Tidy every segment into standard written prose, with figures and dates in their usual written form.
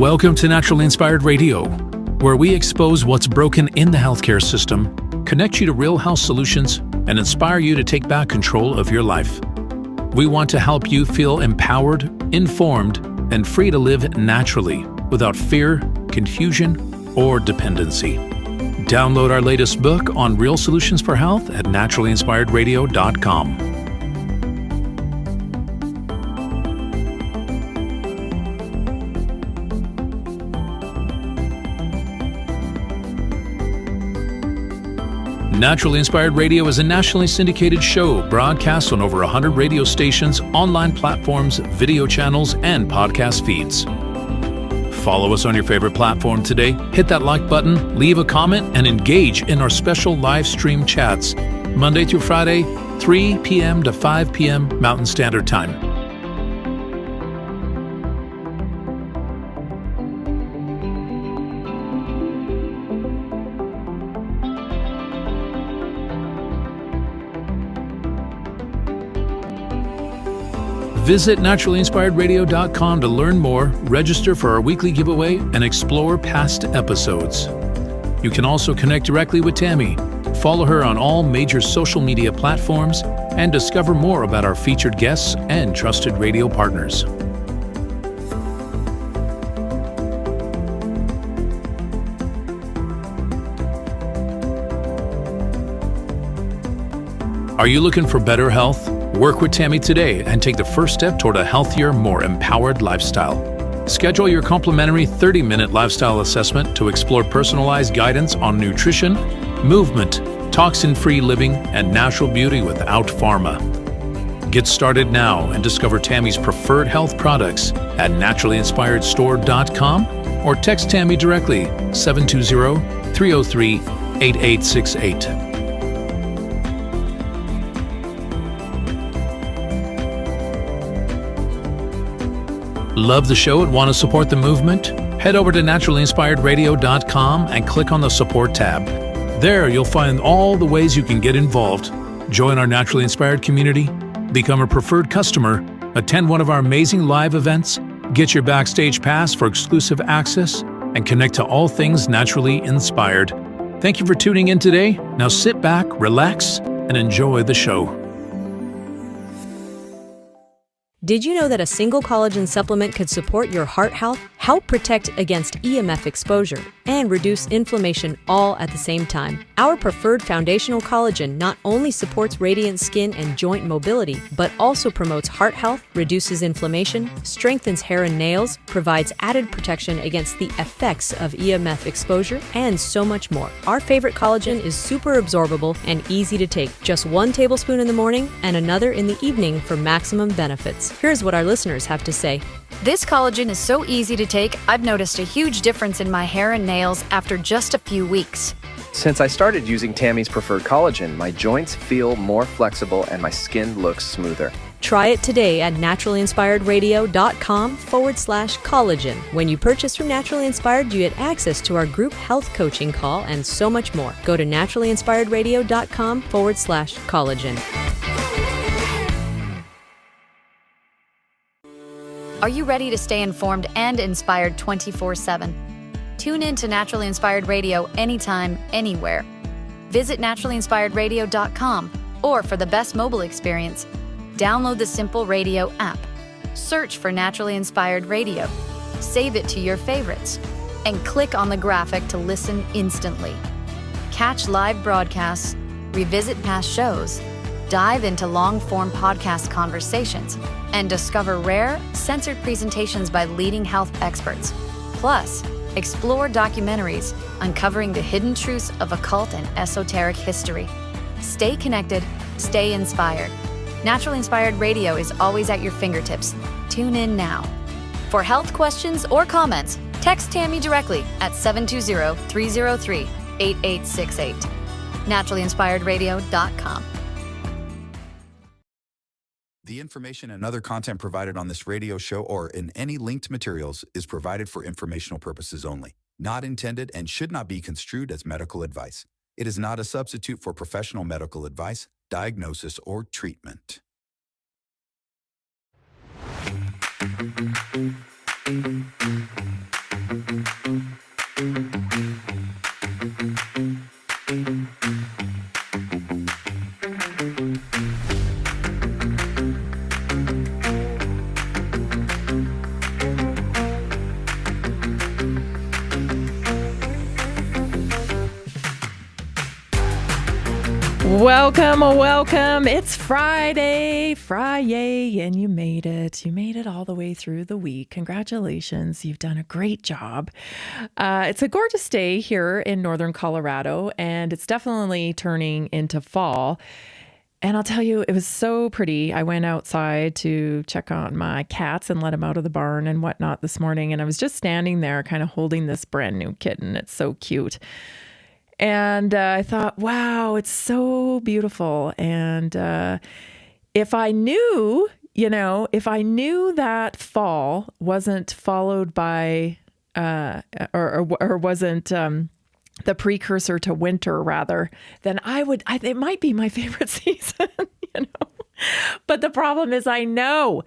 Welcome to Naturally Inspired Radio, where we expose what's broken in the healthcare system, connect you to real health solutions, and inspire you to take back control of your life. We want to help you feel empowered, informed, and free to live naturally without fear, confusion, or dependency. Download our latest book on real solutions for health at naturallyinspiredradio.com. Naturally Inspired Radio is a nationally syndicated show broadcast on over 100 radio stations, online platforms, video channels, and podcast feeds. Follow us on your favorite platform today, hit that like button, leave a comment, and engage in our special live stream chats, Monday through Friday, 3 p.m. to 5 p.m. Mountain Standard Time. Visit naturallyinspiredradio.com to learn more, register for our weekly giveaway, and explore past episodes. You can also connect directly with Tammy, follow her on all major social media platforms, and discover more about our featured guests and trusted radio partners. Are you looking for better health? Work with Tammy today and take the first step toward a healthier, more empowered lifestyle. Schedule your complimentary 30-minute lifestyle assessment to explore personalized guidance on nutrition, movement, toxin-free living, and natural beauty without pharma. Get started now and discover Tammy's preferred health products at naturallyinspiredstore.com or text Tammy directly 720-303-8868. Love the show and want to support the movement? Head over to naturallyinspiredradio.com and click on the support tab. There you'll find all the ways you can get involved. Join our Naturally Inspired community, become a preferred customer, attend one of our amazing live events, get your backstage pass for exclusive access, and connect to all things naturally inspired. Thank you for tuning in today. Now sit back, relax, and enjoy the show. Did you know that a single collagen supplement could support your heart health, help protect against EMF exposure, and reduce inflammation all at the same time? Our preferred foundational collagen not only supports radiant skin and joint mobility, but also promotes heart health, reduces inflammation, strengthens hair and nails, provides added protection against the effects of EMF exposure, and so much more. Our favorite collagen is super absorbable and easy to take. Just 1 tablespoon in the morning and another in the evening for maximum benefits. Here's what our listeners have to say. This collagen is so easy to take, I've noticed a huge difference in my hair and nails after just a few weeks. Since I started using Tammy's preferred collagen, my joints feel more flexible and my skin looks smoother. Try it today at naturallyinspiredradio.com/collagen. When you purchase from Naturally Inspired, you get access to our group health coaching call and so much more. Go to naturallyinspiredradio.com/collagen. Are you ready to stay informed and inspired 24/7? Tune in to Naturally Inspired Radio anytime, anywhere. Visit naturallyinspiredradio.com, or for the best mobile experience, download the Simple Radio app. Search for Naturally Inspired Radio, save it to your favorites, and click on the graphic to listen instantly. Catch live broadcasts, revisit past shows, dive into long-form podcast conversations, and discover rare, censored presentations by leading health experts. Plus, explore documentaries uncovering the hidden truths of occult and esoteric history. Stay connected, stay inspired. Naturally Inspired Radio is always at your fingertips. Tune in now. For health questions or comments, text Tammy directly at 720-303-8868. naturallyinspiredradio.com. The information and other content provided on this radio show or in any linked materials is provided for informational purposes only, not intended and should not be construed as medical advice. It is not a substitute for professional medical advice, diagnosis, or treatment. Welcome. It's Friday, and you made it. You made it all the way through the week. Congratulations. You've done a great job. It's a gorgeous day here in northern Colorado, and it's definitely turning into fall. And I'll tell you, it was so pretty. I went outside to check on my cats and let them out of the barn and whatnot this morning. And I was just standing there kind of holding this brand new kitten. It's so cute. And I thought, wow, it's so beautiful. And if I knew that fall wasn't followed by, or wasn't the precursor to winter, rather, then it might be my favorite season, But the problem is I know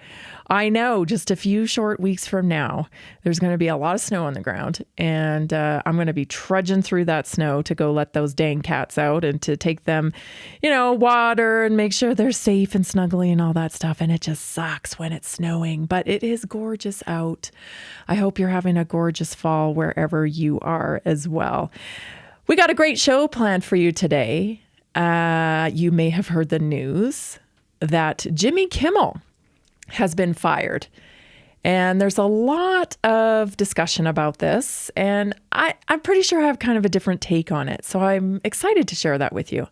just a few short weeks from now, there's going to be a lot of snow on the ground, and I'm going to be trudging through that snow to go let those dang cats out and to take them, water and make sure they're safe and snuggly and all that stuff. And it just sucks when it's snowing, but it is gorgeous out. I hope you're having a gorgeous fall wherever you are as well. We got a great show planned for you today. You may have heard the news that Jimmy Kimmel has been fired. And there's a lot of discussion about this. And I'm pretty sure I have kind of a different take on it. So I'm excited to share that with you.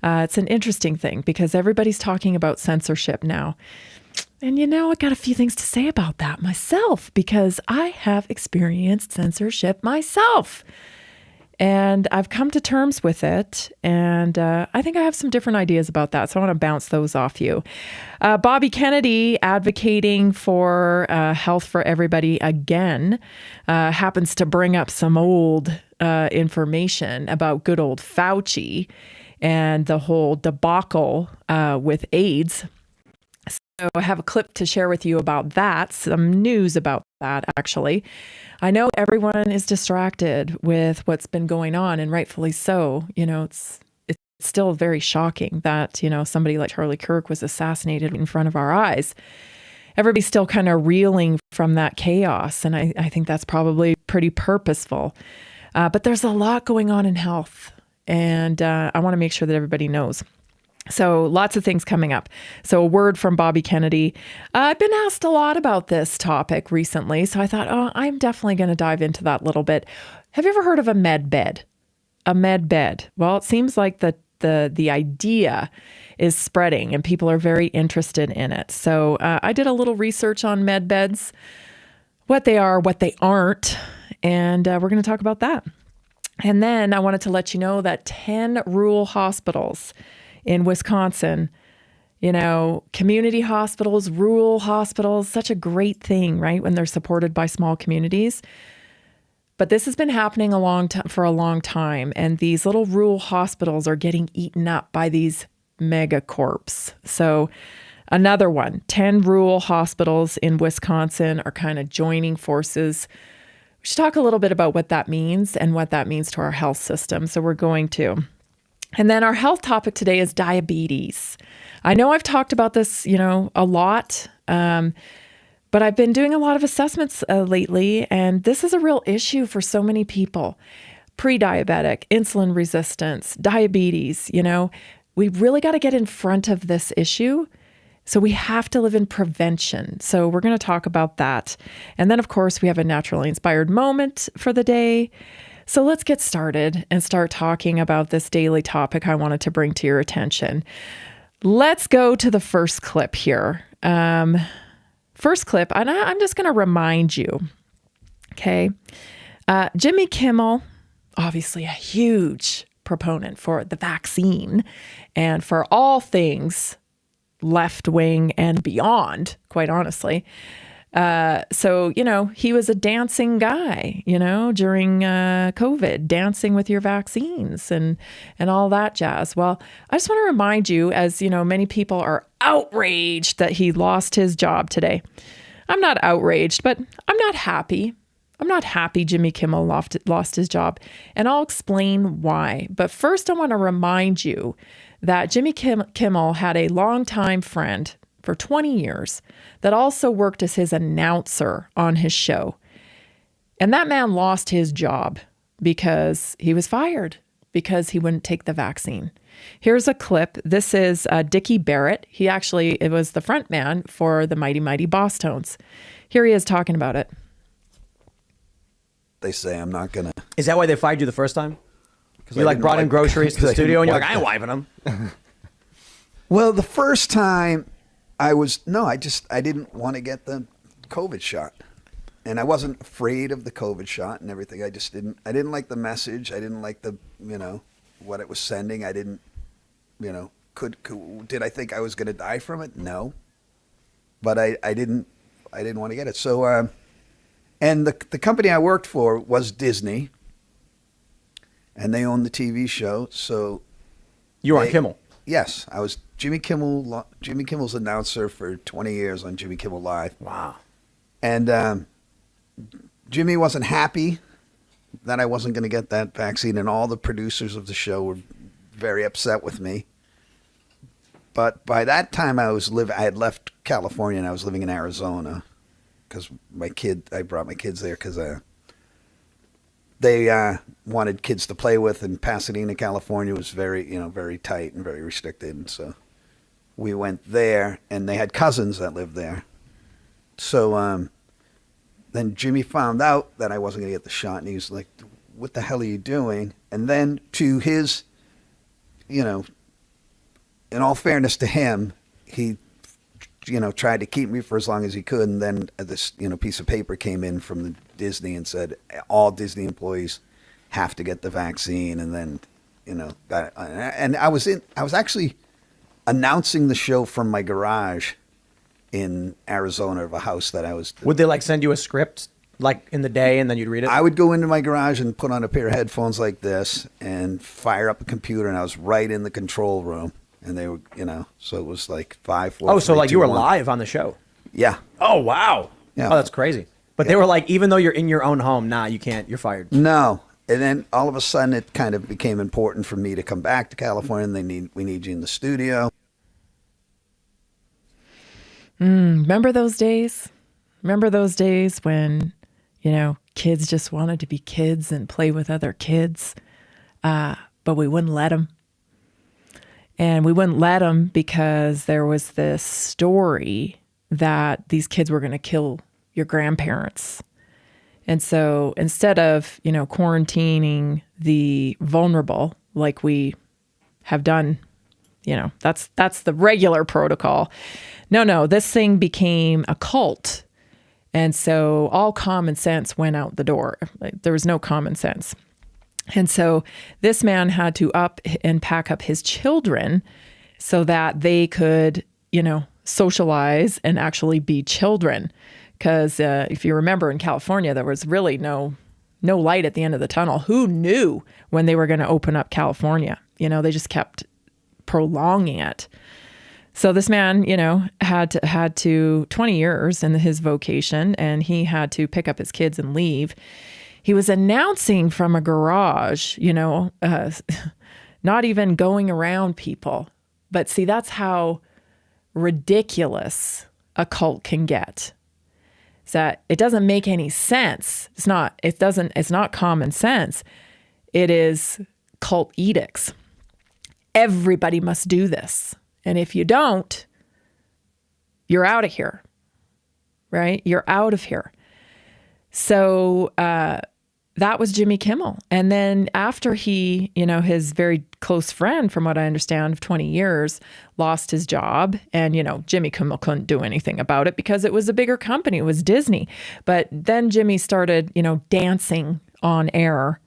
It's an interesting thing because everybody's talking about censorship now. And I got a few things to say about that myself because I have experienced censorship myself. And I've come to terms with it, and I think I have some different ideas about that, so I want to bounce those off you. Bobby Kennedy advocating for health for everybody again happens to bring up some old information about good old Fauci and the whole debacle with AIDS. So I have a clip to share with you about that, some news about that, actually. I know everyone is distracted with what's been going on, and rightfully so. It's still very shocking that, somebody like Charlie Kirk was assassinated in front of our eyes. Everybody's still kind of reeling from that chaos, and I think that's probably pretty purposeful. But there's a lot going on in health, and I want to make sure that everybody knows. So lots of things coming up. So a word from Bobby Kennedy. I've been asked a lot about this topic recently, so I thought, I'm definitely going to dive into that a little bit. Have you ever heard of a med bed? A med bed. Well, it seems like the idea is spreading and people are very interested in it. So I did a little research on med beds, what they are, what they aren't, and we're going to talk about that. And then I wanted to let you know that 10 rural hospitals in Wisconsin, community hospitals, rural hospitals, such a great thing, right? When they're supported by small communities. But this has been happening for a long time. And these little rural hospitals are getting eaten up by these megacorps. So another one, 10 rural hospitals in Wisconsin are kind of joining forces. We should talk a little bit about what that means and what that means to our health system. So we're going to. And then our health topic today is diabetes. I know I've talked about this, a lot, but I've been doing a lot of assessments lately, and this is a real issue for so many people. Pre-diabetic, insulin resistance, diabetes, we really got to get in front of this issue. So we have to live in prevention. So we're going to talk about that. And then, of course, we have a naturally inspired moment for the day. So let's get started and start talking about this daily topic I wanted to bring to your attention. Let's go to the first clip here. First clip, and I'm just going to remind you, okay? Jimmy Kimmel, obviously a huge proponent for the vaccine and for all things left wing and beyond, quite honestly. So, he was a dancing guy, during COVID, dancing with your vaccines and all that jazz. Well, I just want to remind you, as many people are outraged that he lost his job today. I'm not outraged, but I'm not happy. I'm not happy Jimmy Kimmel lost his job, and I'll explain why. But first, I want to remind you that Jimmy Kimmel had a longtime friend for 20 years that also worked as his announcer on his show. And that man lost his job because he was fired because he wouldn't take the vaccine. Here's a clip. This is Dickie Barrett. It was the front man for the Mighty Mighty Boss Tones. Here he is talking about it. They say I'm not going to. Is that why they fired you the first time? Because you brought in groceries to the studio and you're like, I ain't wiping them. Well, the first time I didn't want to get the COVID shot. And I wasn't afraid of the COVID shot and everything. I didn't like the message. I didn't like the, what it was sending. I didn't, did I think I was going to die from it? No. But I didn't want to get it. So, and the company I worked for was Disney. And they owned the TV show. So you were on Kimmel. Yes. I was Jimmy Kimmel's announcer for 20 years on Jimmy Kimmel Live. Wow. And, Jimmy wasn't happy that I wasn't going to get that vaccine, and all the producers of the show were very upset with me. But by that time, I had left California and I was living in Arizona because I brought my kids there because they wanted kids to play with, and Pasadena, California was very, very tight and very restricted. And so we went there, and they had cousins that lived there. So, then Jimmy found out that I wasn't going to get the shot, and he was like, what the hell are you doing? And then to his, in all fairness to him, he, tried to keep me for as long as he could. And then this, piece of paper came in from the Disney and said, all Disney employees have to get the vaccine. And then, and I was actually announcing the show from my garage in Arizona of a house that I was. Would they send you a script in the day and then you'd read it? I would go into my garage and put on a pair of headphones like this and fire up a computer, and I was right in the control room, and they were, so it was 5, 4. Oh, so 3, 2, you were 1. live on the show? Yeah. Oh, wow. Yeah. Oh, that's crazy. But they were even though you're in your own home, you can't, you're fired. No. And then all of a sudden it kind of became important for me to come back to California, and we need you in the studio. Remember those days? Remember those days when, kids just wanted to be kids and play with other kids, but we wouldn't let them. And we wouldn't let them because there was this story that these kids were going to kill your grandparents. And so instead of, quarantining the vulnerable like we have done, that's the regular protocol. No, this thing became a cult. And so all common sense went out the door. There was no common sense. And so this man had to up and pack up his children so that they could, socialize and actually be children. Because if you remember, in California, there was really no light at the end of the tunnel. Who knew when they were going to open up California? They just kept prolonging it. So this man, had to 20 years in his vocation, and he had to pick up his kids and leave. He was announcing from a garage, not even going around people. But see, that's how ridiculous a cult can get. Is that it doesn't make any sense. It's not common sense. It is cult edicts. Everybody must do this. And if you don't, you're out of here, right? You're out of here. So that was Jimmy Kimmel. And then after he, his very close friend, from what I understand, of 20 years, lost his job. And, Jimmy Kimmel couldn't do anything about it because it was a bigger company. It was Disney. But then Jimmy started, dancing on air,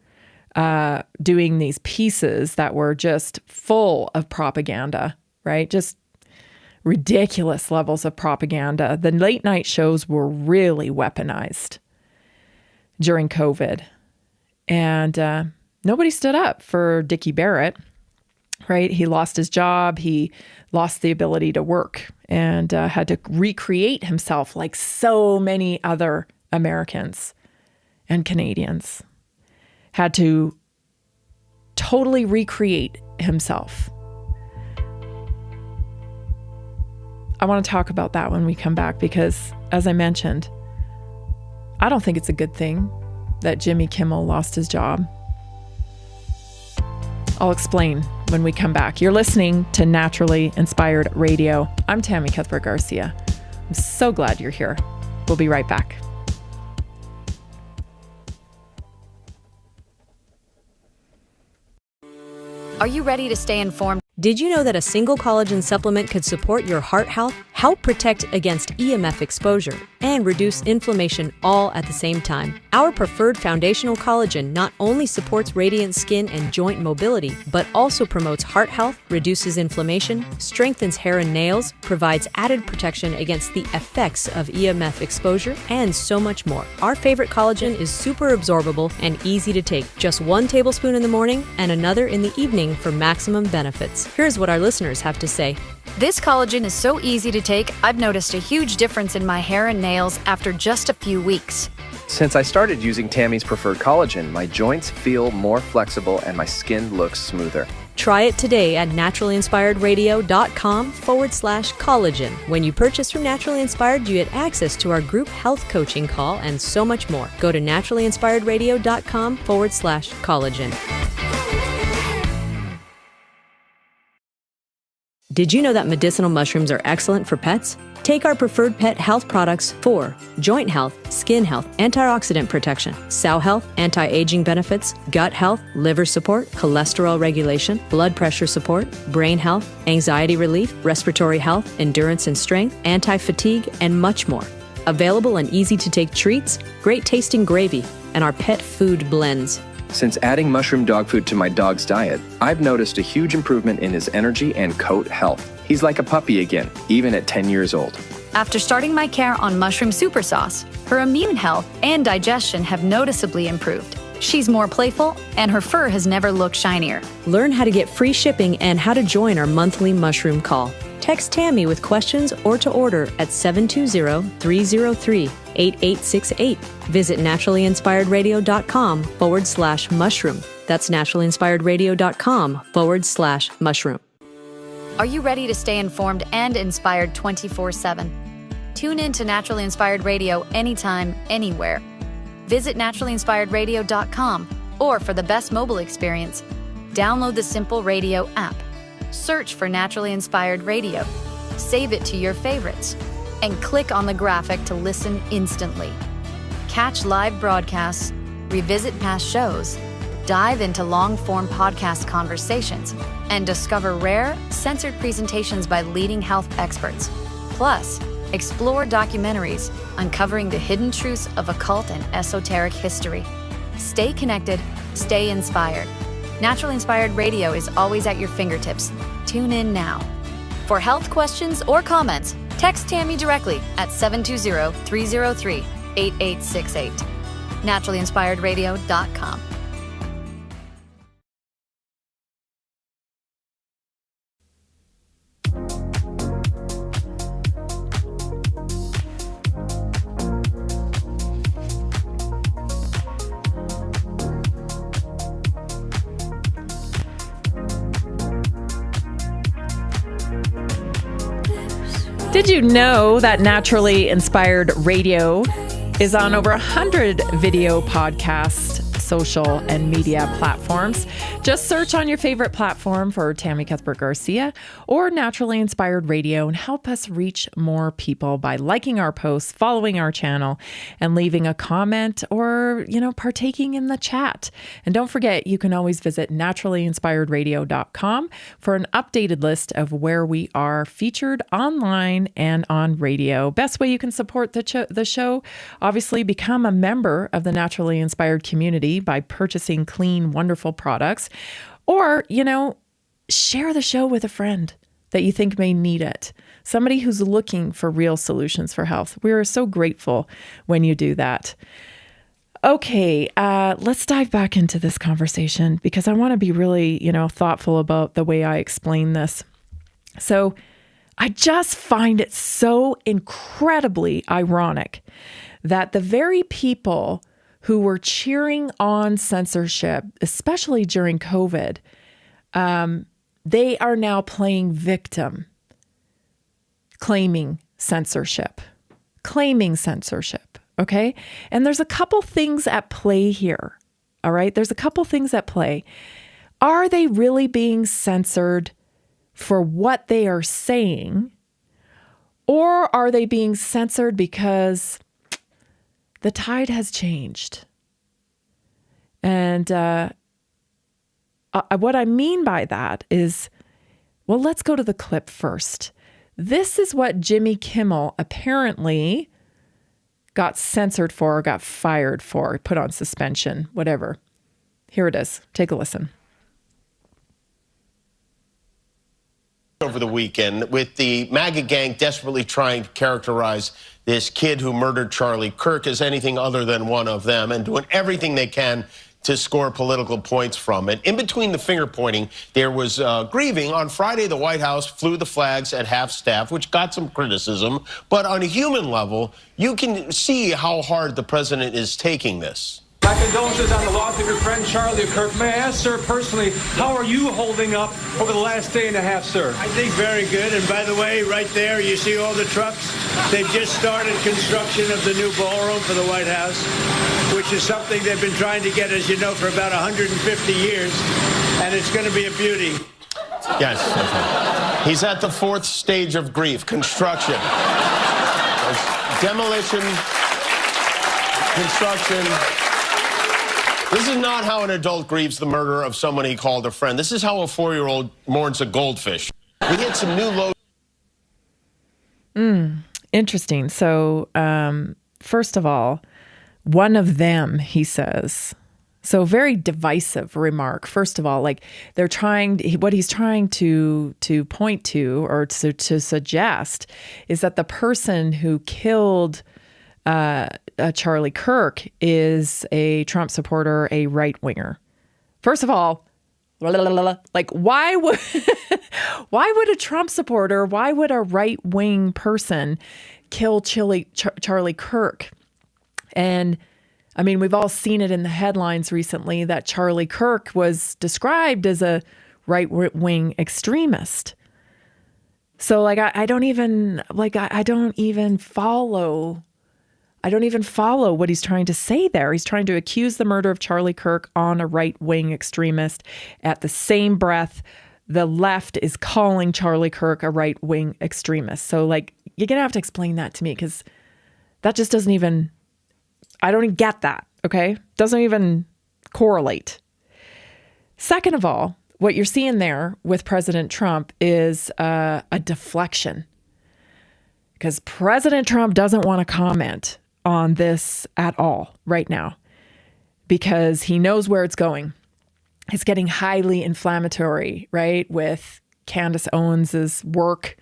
doing these pieces that were just full of propaganda. Right? Just ridiculous levels of propaganda. The late night shows were really weaponized during COVID. And nobody stood up for Dickie Barrett, right? He lost his job. He lost the ability to work and had to recreate himself like so many other Americans and Canadians. Had to totally recreate himself. I want to talk about that when we come back because, as I mentioned, I don't think it's a good thing that Jimmy Kimmel lost his job. I'll explain when we come back. You're listening to Naturally Inspired Radio. I'm Tammy Cuthbert Garcia. I'm so glad you're here. We'll be right back. Are you ready to stay informed? Did you know that a single collagen supplement could support your heart health, help protect against EMF exposure, and reduce inflammation all at the same time? Our preferred foundational collagen not only supports radiant skin and joint mobility, but also promotes heart health, reduces inflammation, strengthens hair and nails, provides added protection against the effects of EMF exposure, and so much more. Our favorite collagen is super absorbable and easy to take. Just 1 tablespoon in the morning and another in the evening for maximum benefits. Here's what our listeners have to say. This collagen is so easy to take, I've noticed a huge difference in my hair and nails after just a few weeks. Since I started using Tammy's preferred collagen, my joints feel more flexible and my skin looks smoother. Try it today at naturallyinspiredradio.com/collagen. When you purchase from Naturally Inspired, you get access to our group health coaching call and so much more. Go to naturallyinspiredradio.com/collagen. Did you know that medicinal mushrooms are excellent for pets? Take our preferred pet health products for joint health, skin health, antioxidant protection, cell health, anti-aging benefits, gut health, liver support, cholesterol regulation, blood pressure support, brain health, anxiety relief, respiratory health, endurance and strength, anti-fatigue, and much more. Available in easy-to-take treats, great tasting gravy, and our pet food blends. Since adding mushroom dog food to my dog's diet, I've noticed a huge improvement in his energy and coat health. He's like a puppy again, even at 10 years old. After starting my care on mushroom super sauce, her immune health and digestion have noticeably improved. She's more playful, and her fur has never looked shinier. Learn how to get free shipping and how to join our monthly mushroom call. Text Tammy with questions or to order at 720-303-8868. Visit naturallyinspiredradio.com/mushroom. That's naturallyinspiredradio.com/mushroom. Are you ready to stay informed and inspired 24/7? Tune in to Naturally Inspired Radio anytime, anywhere. Visit naturallyinspiredradio.com, or for the best mobile experience, download the Simple Radio app. Search for Naturally Inspired Radio, save it to your favorites, and click on the graphic to listen instantly. Catch live broadcasts, revisit past shows, dive into long-form podcast conversations, and discover rare, censored presentations by leading health experts. Plus, explore documentaries uncovering the hidden truths of occult and esoteric history. Stay connected, stay inspired. Naturally Inspired Radio is always at your fingertips. Tune in now. For health questions or comments, text Tammy directly at 720-303-8868. naturallyinspiredradio.com. Did you know that Naturally Inspired Radio is on over 100 video podcasts, social, and media platforms? Just search on your favorite platform for Tammy Cuthbert Garcia or Naturally Inspired Radio and help us reach more people by liking our posts, following our channel, and leaving a comment or, partaking in the chat. And don't forget, you can always visit naturallyinspiredradio.com for an updated list of where we are featured online and on radio. Best way you can support the show, obviously become a member of the Naturally Inspired community by purchasing clean, wonderful products, or, share the show with a friend that you think may need it. Somebody who's looking for real solutions for health. We are so grateful when you do that. Okay, let's dive back into this conversation because I want to be really, thoughtful about the way I explain this. So I just find it so incredibly ironic that the very people who were cheering on censorship, especially during COVID, they are now playing victim, claiming censorship. Okay? And there's a couple things at play here. All right? There's a couple things at play. Are they really being censored for what they are saying? Or are they being censored because the tide has changed? And what I mean by that is, well, let's go to the clip first. This is what Jimmy Kimmel apparently got censored for, or got fired for, put on suspension, whatever. Here it is. Take a listen. Over the weekend, with the MAGA gang desperately trying to characterize this kid who murdered Charlie Kirk as anything other than one of them, and doing everything they can to score political points from it. In between the finger pointing, there was grieving. On Friday, the White House flew the flags at half staff, which got some criticism. But on a human level, you can see how hard the president is taking this. My condolences on the loss of your friend Charlie Kirk. May I ask, sir, personally, how are you holding up over the last day and a half, sir? I think very good. And by the way, right there, you see all the trucks? They've just started construction of the new ballroom for the White House, which is something they've been trying to get, as you know, for about 150 years. And it's going to be a beauty. Yes. He's at the fourth stage of grief, construction. Demolition, construction. This is not how an adult grieves the murder of someone he called a friend. This is how a 4-year-old mourns a goldfish. We hit some new lows. Interesting. So, first of all, one of them, he says. So very divisive remark. First of all, like what he's trying to point to, or to suggest, is that the person who killed Charlie Kirk is a Trump supporter, a right-winger. First of all, like why would a Trump supporter, why would a right-wing person kill Charlie Kirk? And I mean, we've all seen it in the headlines recently that Charlie Kirk was described as a right-wing extremist. So like I don't even follow what he's trying to say there. He's trying to accuse the murder of Charlie Kirk on a right-wing extremist. At the same breath, the left is calling Charlie Kirk a right-wing extremist. So like, you're going to have to explain that to me, because that just doesn't even, I don't even get that, okay? Doesn't even correlate. Second of all, what you're seeing there with President Trump is a deflection, because President Trump doesn't want to comment on this at all right now, because he knows where it's going. It's getting highly inflammatory, right? With Candace Owens' work,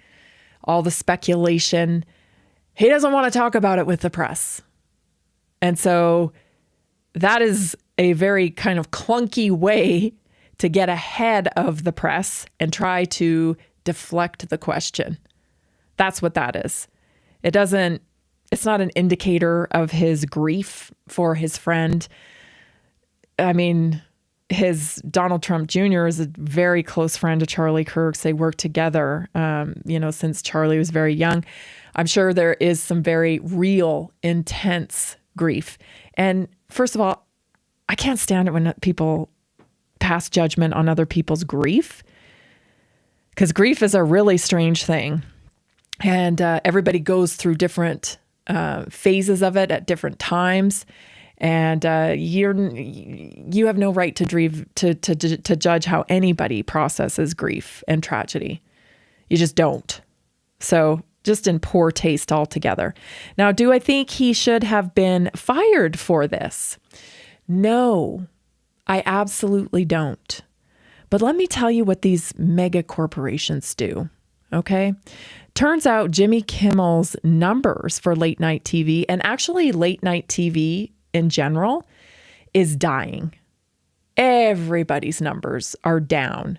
all the speculation. He doesn't want to talk about it with the press. And so that is a very kind of clunky way to get ahead of the press and try to deflect the question. That's what that is. It's not an indicator of his grief for his friend. I mean, his Donald Trump Jr. is a very close friend of Charlie Kirk's. They worked together, since Charlie was very young. I'm sure there is some very real, intense grief. And first of all, I can't stand it when people pass judgment on other people's grief, because grief is a really strange thing. And everybody goes through different phases of it at different times. And you have no right to judge how anybody processes grief and tragedy. You just don't. So just in poor taste altogether. Now, do I think he should have been fired for this? No, I absolutely don't. But let me tell you what these mega corporations do, okay? Turns out Jimmy Kimmel's numbers for late night TV, and actually late night TV in general, is dying. Everybody's numbers are down.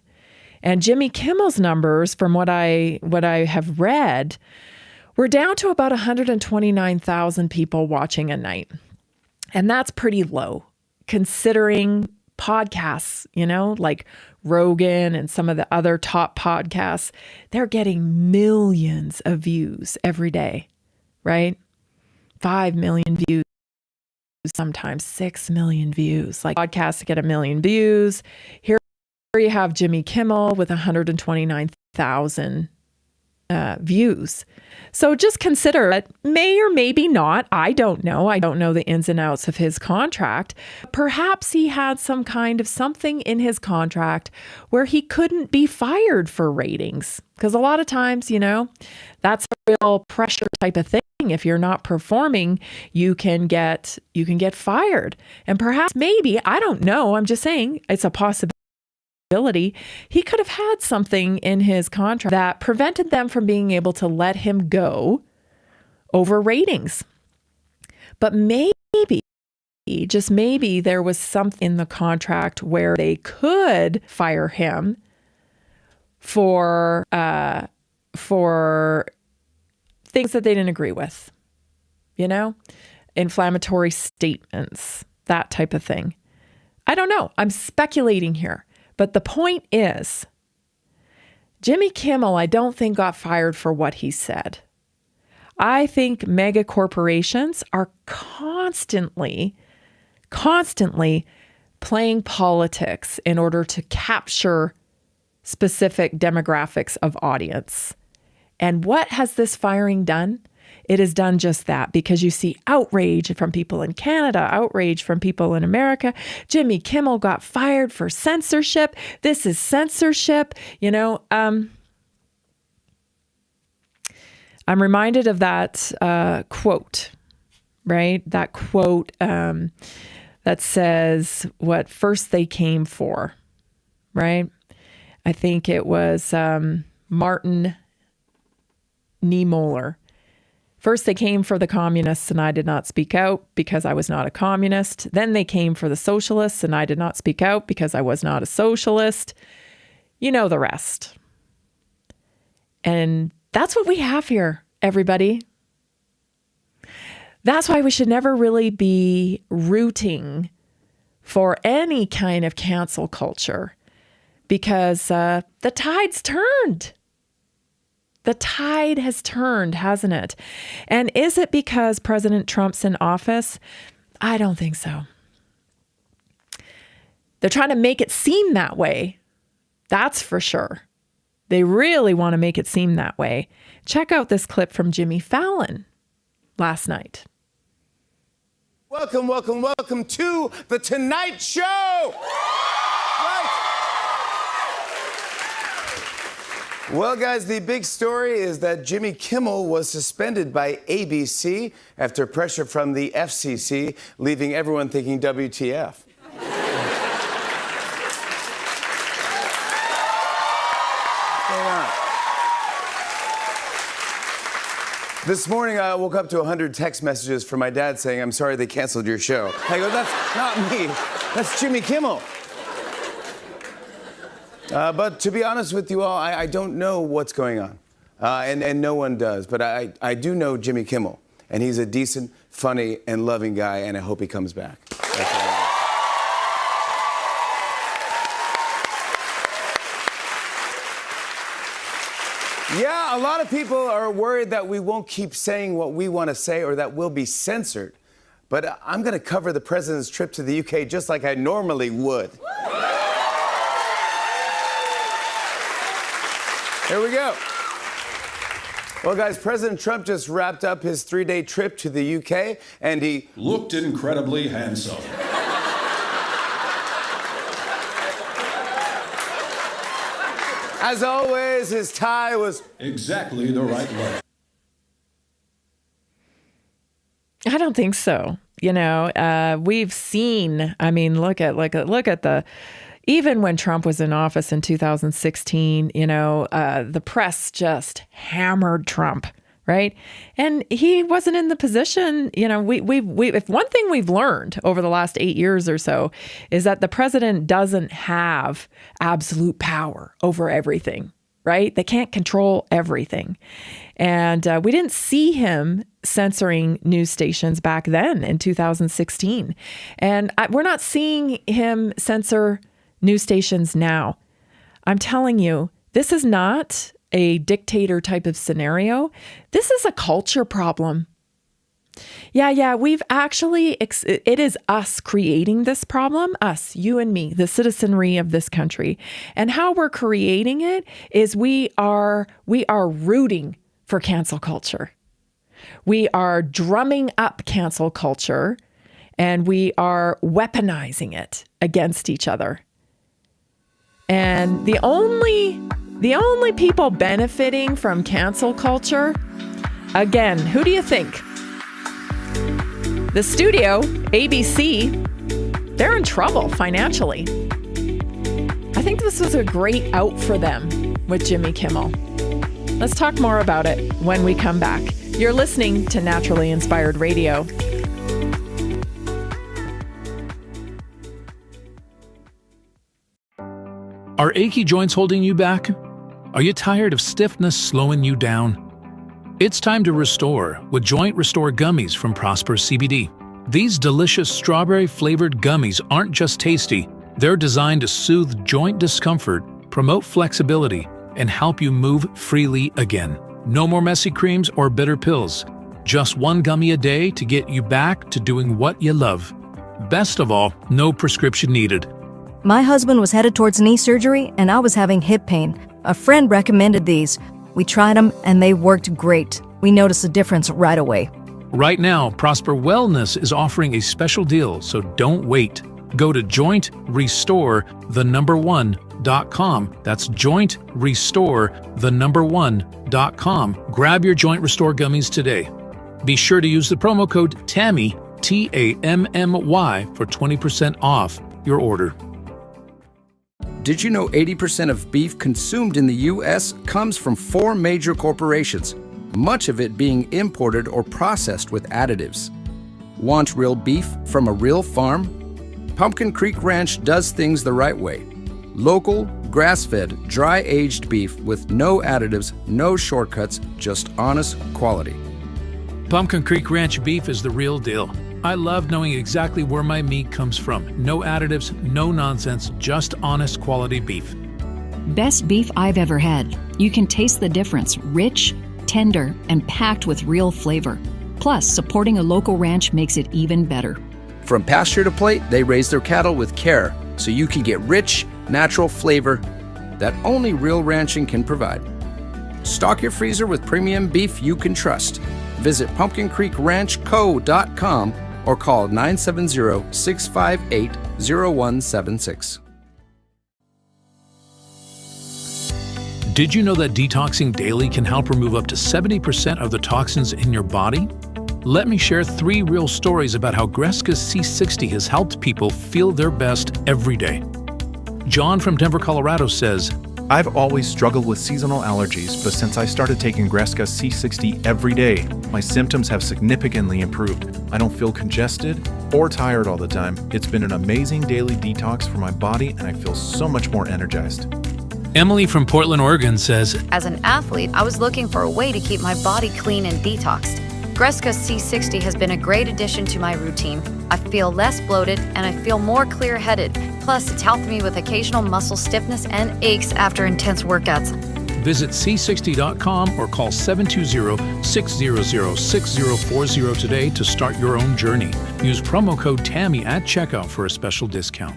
And Jimmy Kimmel's numbers, from what I have read, were down to about 129,000 people watching a night. And that's pretty low, considering podcasts, like Rogan and some of the other top podcasts, they're getting millions of views every day, right? 5 million views, sometimes 6 million views. Like podcasts get 1 million views. Here you have Jimmy Kimmel with 129,000 views. So just consider it. May or maybe not. I don't know. I don't know the ins and outs of his contract. Perhaps he had some kind of something in his contract where he couldn't be fired for ratings. Because a lot of times, that's a real pressure type of thing. If you're not performing, you can get fired. And perhaps, maybe, I don't know. I'm just saying it's a possibility. He could have had something in his contract that prevented them from being able to let him go over ratings. But maybe, just maybe, there was something in the contract where they could fire him for things that they didn't agree with, inflammatory statements, that type of thing. I don't know. I'm speculating here. But the point is, Jimmy Kimmel, I don't think got fired for what he said. I think mega corporations are constantly playing politics in order to capture specific demographics of audience. And what has this firing done? It has done just that, because you see outrage from people in Canada, outrage from people in America. Jimmy Kimmel got fired for censorship. This is censorship. I'm reminded of that quote, right? That quote that says, what first they came for, right? I think it was Martin Niemöller. First, they came for the communists, and I did not speak out because I was not a communist. Then they came for the socialists, and I did not speak out because I was not a socialist. You know the rest. And that's what we have here, everybody. That's why we should never really be rooting for any kind of cancel culture, because the tide's turned. The tide has turned, hasn't it? And is it because President Trump's in office? I don't think so. They're trying to make it seem that way. That's for sure. They really want to make it seem that way. Check out this clip from Jimmy Fallon last night. Welcome to The Tonight Show. Right. Well, guys, the big story is that Jimmy Kimmel was suspended by ABC after pressure from the FCC, leaving everyone thinking WTF. This morning, I woke up to 100 text messages from my dad saying, "I'm sorry they canceled your show." I go, "That's not me. That's Jimmy Kimmel." But to be honest with you all, I don't know what's going on. And no one does. But I do know Jimmy Kimmel. And he's a decent, funny, and loving guy, and I hope he comes back. That's all. Yeah, a lot of people are worried that we won't keep saying what we want to say or that we'll be censored. But I'm going to cover the president's trip to the UK just like I normally would. Here we go. Well, guys, President Trump just wrapped up his 3-day trip to the UK, and he looked incredibly handsome. As always, his tie was exactly the right way. I don't think so. We've seen, look at the, even when Trump was in office in 2016, the press just hammered Trump, right? And he wasn't in the position, if one thing we've learned over the last 8 years or so is that the president doesn't have absolute power over everything, right? They can't control everything. And we didn't see him censoring news stations back then in 2016. And we're not seeing him censor news stations now. I'm telling you, this is not a dictator type of scenario. This is a culture problem. Yeah. We've actually, it is us creating this problem, us, you and me, the citizenry of this country. And how we're creating it is we are rooting for cancel culture. We are drumming up cancel culture, and we are weaponizing it against each other. And the only people benefiting from cancel culture, again, who do you think? The studio, ABC, they're in trouble financially. I think this was a great out for them with Jimmy Kimmel. Let's talk more about it when we come back. You're listening to Naturally Inspired Radio. Are achy joints holding you back? Are you tired of stiffness slowing you down? It's time to restore with Joint Restore Gummies from Prosper CBD. These delicious strawberry-flavored gummies aren't just tasty, they're designed to soothe joint discomfort, promote flexibility, and help you move freely again. No more messy creams or bitter pills. Just one gummy a day to get you back to doing what you love. Best of all, no prescription needed. My husband was headed towards knee surgery, and I was having hip pain. A friend recommended these. We tried them, and they worked great. We noticed a difference right away. Right now, Prosper Wellness is offering a special deal, so don't wait. Go to jointrestore1.com. That's jointrestore1.com. Grab your Joint Restore gummies today. Be sure to use the promo code TAMMY, TAMMY, for 20% off your order. Did you know 80% of beef consumed in the U.S. comes from 4 major corporations, much of it being imported or processed with additives? Want real beef from a real farm? Pumpkin Creek Ranch does things the right way. Local, grass-fed, dry-aged beef with no additives, no shortcuts, just honest quality. Pumpkin Creek Ranch beef is the real deal. I love knowing exactly where my meat comes from. No additives, no nonsense, just honest quality beef. Best beef I've ever had. You can taste the difference. Rich, tender, and packed with real flavor. Plus, supporting a local ranch makes it even better. From pasture to plate, they raise their cattle with care, so you can get rich, natural flavor that only real ranching can provide. Stock your freezer with premium beef you can trust. Visit pumpkincreekranchco.com or call 970-658-0176. Did you know that detoxing daily can help remove up to 70% of the toxins in your body? Let me share 3 real stories about how Greska's C60 has helped people feel their best every day. John from Denver, Colorado says, I've always struggled with seasonal allergies, but since I started taking Greska C60 every day, my symptoms have significantly improved. I don't feel congested or tired all the time. It's been an amazing daily detox for my body, and I feel so much more energized. Emily from Portland, Oregon says, As an athlete, I was looking for a way to keep my body clean and detoxed. Greska C60 has been a great addition to my routine. I feel less bloated and I feel more clear-headed. Plus, it's helped me with occasional muscle stiffness and aches after intense workouts. Visit c60.com or call 720-600-6040 today to start your own journey. Use promo code TAMMY at checkout for a special discount.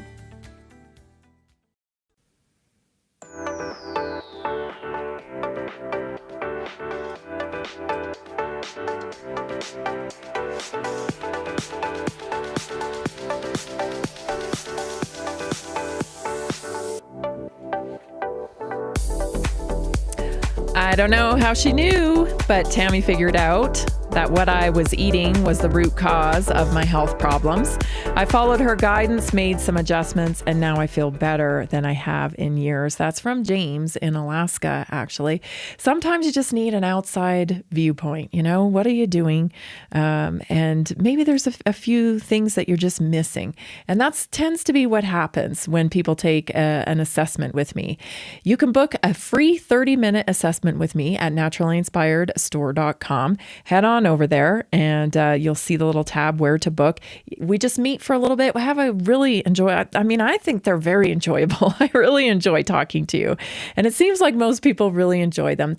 I don't know how she knew, but Tammy figured out that what I was eating was the root cause of my health problems. I followed her guidance, made some adjustments, and now I feel better than I have in years. That's from James in Alaska, actually. Sometimes you just need an outside viewpoint. You know, what are you doing? And maybe there's a few things that you're just missing. And that tends to be what happens when people take an assessment with me. You can book a free 30-minute assessment with me at naturallyinspiredstore.com. Head on over there and you'll see the little tab where to book. We just meet for a little bit. We have a really I think they're very enjoyable. I really enjoy talking to you. And it seems like most people really enjoy them.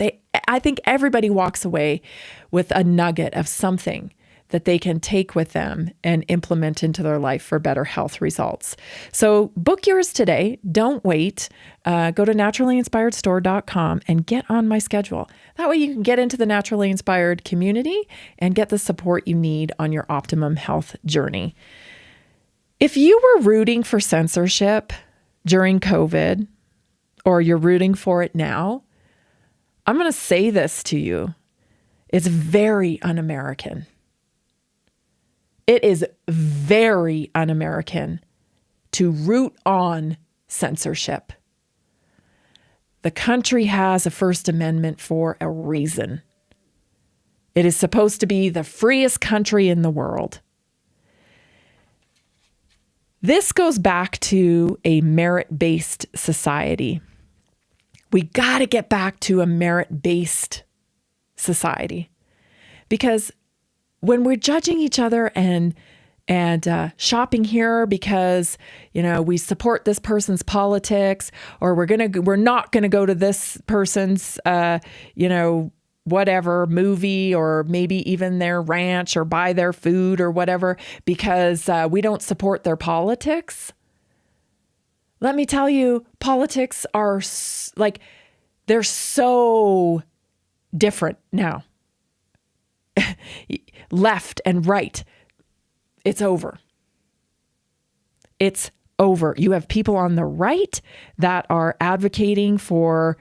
I think everybody walks away with a nugget of something that they can take with them and implement into their life for better health results. So book yours today. Don't wait. Go to naturallyinspiredstore.com and get on my schedule. That way you can get into the Naturally Inspired community and get the support you need on your optimum health journey. If you were rooting for censorship during COVID, or you're rooting for it now, I'm going to say this to you. It's very un-American. It is very un-American to root on censorship. The country has a First Amendment for a reason. It is supposed to be the freest country in the world. This goes back to a merit-based society. We got to get back to a merit-based society, because when we're judging each other and shopping here because, we support this person's politics, or we're not gonna go to this person's whatever movie, or maybe even their ranch, or buy their food or whatever because we don't support their politics. Let me tell you, politics are they're so different now. Left and right. It's over. It's over. You have people on the right that are advocating for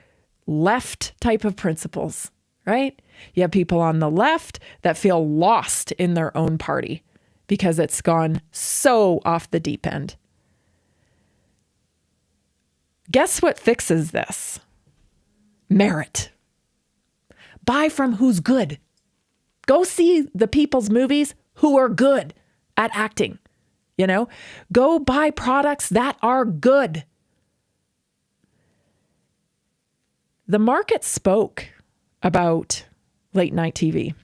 left type of principles, right? You have people on the left that feel lost in their own party because it's gone so off the deep end. Guess what fixes this? Merit. Buy from who's good. Go see the people's movies who are good at acting. Go buy products that are good. The market spoke about late night TV.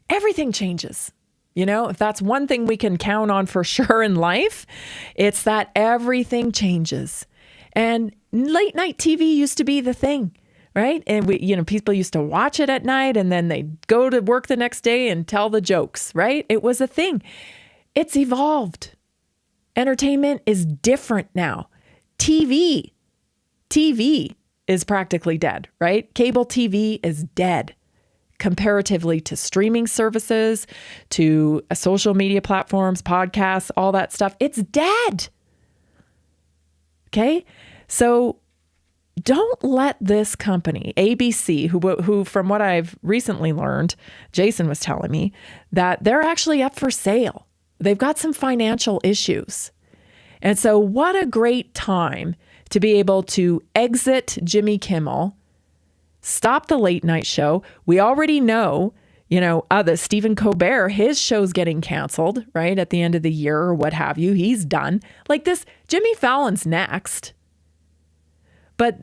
Everything changes. If that's one thing we can count on for sure in life, it's that everything changes. And late night TV used to be the thing, right? And people used to watch it at night, and then they'd go to work the next day and tell the jokes, right? It was a thing. It's evolved. Entertainment is different now. TV is practically dead, right? Cable TV is dead comparatively to streaming services, to social media platforms, podcasts, all that stuff. It's dead. Okay? So don't let this company, ABC, who from what I've recently learned, Jason was telling me, that they're actually up for sale. They've got some financial issues. And so what a great time to be able to exit Jimmy Kimmel, stop the late night show. We already know, the Stephen Colbert, his show's getting canceled, right? At the end of the year or what have you. He's done. Like this, Jimmy Fallon's next. But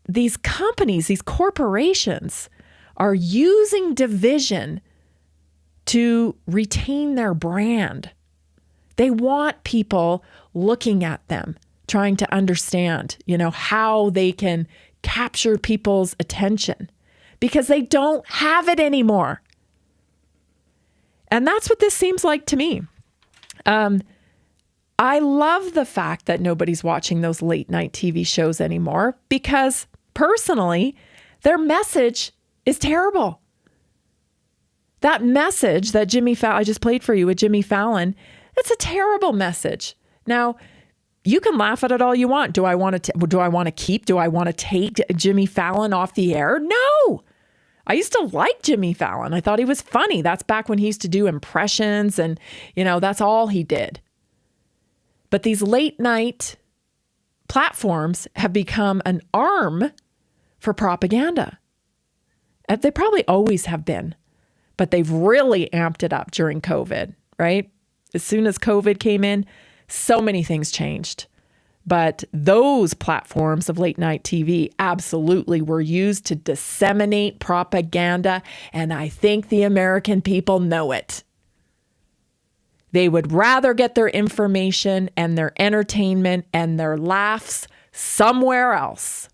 these companies, these corporations are using division to retain their brand. They want people looking at them, trying to understand, how they can capture people's attention because they don't have it anymore. And that's what this seems like to me. I love the fact that nobody's watching those late night TV shows anymore because personally, their message is terrible. That message that Jimmy Fallon, I just played for you with Jimmy Fallon, it's a terrible message. Now, you can laugh at it all you want. Do I want to take Jimmy Fallon off the air? No. I used to like Jimmy Fallon. I thought he was funny. That's back when he used to do impressions and, that's all he did. But these late night platforms have become an arm for propaganda. They probably always have been, but they've really amped it up during COVID, right? As soon as COVID came in, so many things changed. But those platforms of late night TV absolutely were used to disseminate propaganda, and I think the American people know it. They would rather get their information and their entertainment and their laughs somewhere else.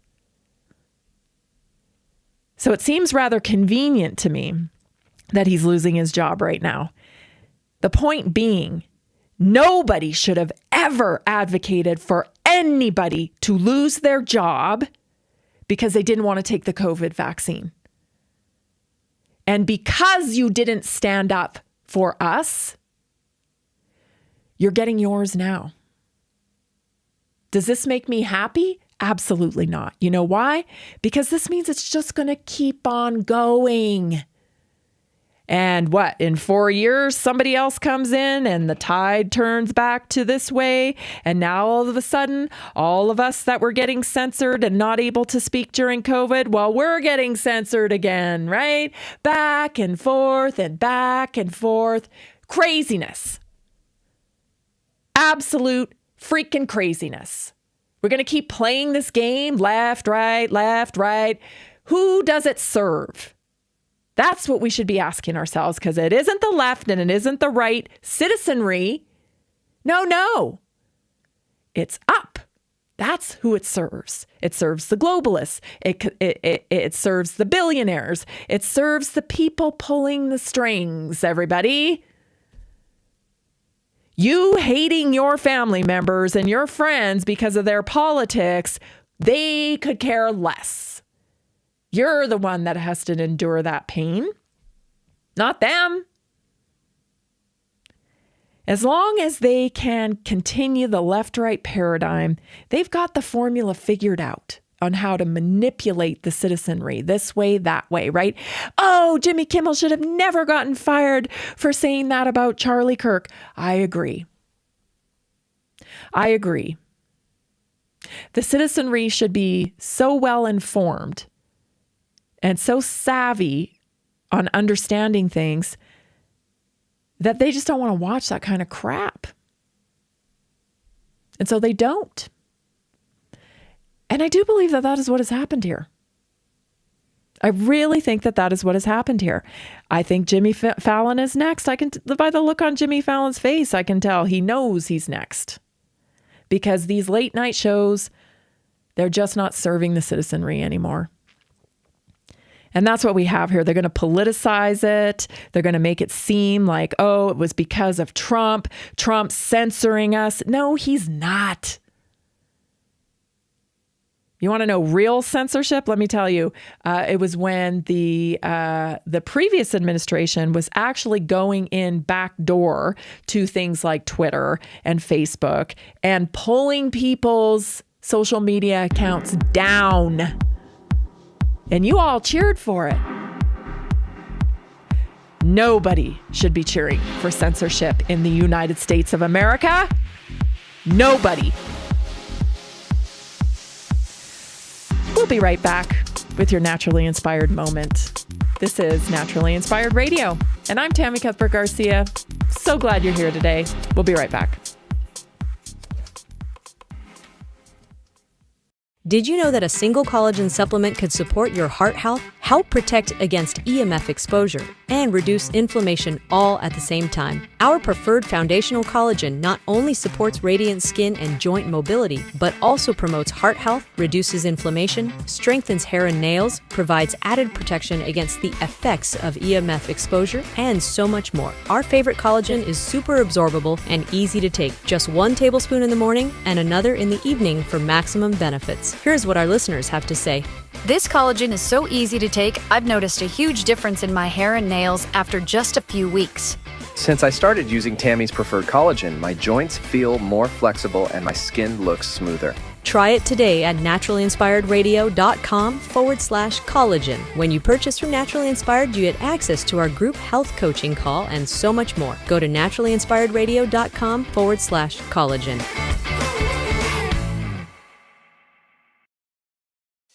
So it seems rather convenient to me that he's losing his job right now. The point being, nobody should have ever advocated for anybody to lose their job because they didn't want to take the COVID vaccine. And because you didn't stand up for us, you're getting yours now. Does this make me happy? Absolutely not. You know why? Because this means it's just going to keep on going. And what, in 4 years, somebody else comes in and the tide turns back to this way. And now all of a sudden, all of us that were getting censored and not able to speak during COVID, well, we're getting censored again, right? Back and forth and back and forth. Craziness. Absolute freaking craziness. We're going to keep playing this game, left, right, left, right. Who does it serve? That's what we should be asking ourselves, because it isn't the left and it isn't the right citizenry. No. It's up. That's who it serves. It serves the globalists. It serves the billionaires. It serves the people pulling the strings, everybody. You hating your family members and your friends because of their politics, they could care less. You're the one that has to endure that pain, not them. As long as they can continue the left-right paradigm, they've got the formula figured out on how to manipulate the citizenry this way, that way, right? Oh, Jimmy Kimmel should have never gotten fired for saying that about Charlie Kirk. I agree. The citizenry should be so well informed and so savvy on understanding things that they just don't want to watch that kind of crap. And so they don't. And I do believe that that is what has happened here. I really think that that is what has happened here. I think Jimmy Fallon is next. By the look on Jimmy Fallon's face, I can tell he knows he's next. Because these late night shows, they're just not serving the citizenry anymore. And that's what we have here. They're going to politicize it. They're going to make it seem like, oh, it was because of Trump censoring us. No, he's not. You want to know real censorship? Let me tell you, it was when the previous administration was actually going in backdoor to things like Twitter and Facebook and pulling people's social media accounts down. And you all cheered for it. Nobody should be cheering for censorship in the United States of America. Nobody. We'll be right back with your Naturally Inspired moment. This is Naturally Inspired Radio, and I'm Tammy Cuthbert-Garcia. So glad you're here today. We'll be right back. Did you know that a single collagen supplement could support your heart health, help protect against EMF exposure, and reduce inflammation all at the same time? Our preferred foundational collagen not only supports radiant skin and joint mobility, but also promotes heart health, reduces inflammation, strengthens hair and nails, provides added protection against the effects of EMF exposure, and so much more. Our favorite collagen is super absorbable and easy to take. Just 1 tablespoon in the morning and another in the evening for maximum benefits. Here's what our listeners have to say. This collagen is so easy to take, I've noticed a huge difference in my hair and nails after just a few weeks. Since I started using Tammy's preferred collagen, my joints feel more flexible and my skin looks smoother. Try it today at naturallyinspiredradio.com/collagen. When you purchase from Naturally Inspired, you get access to our group health coaching call and so much more. Go to naturallyinspiredradio.com/collagen.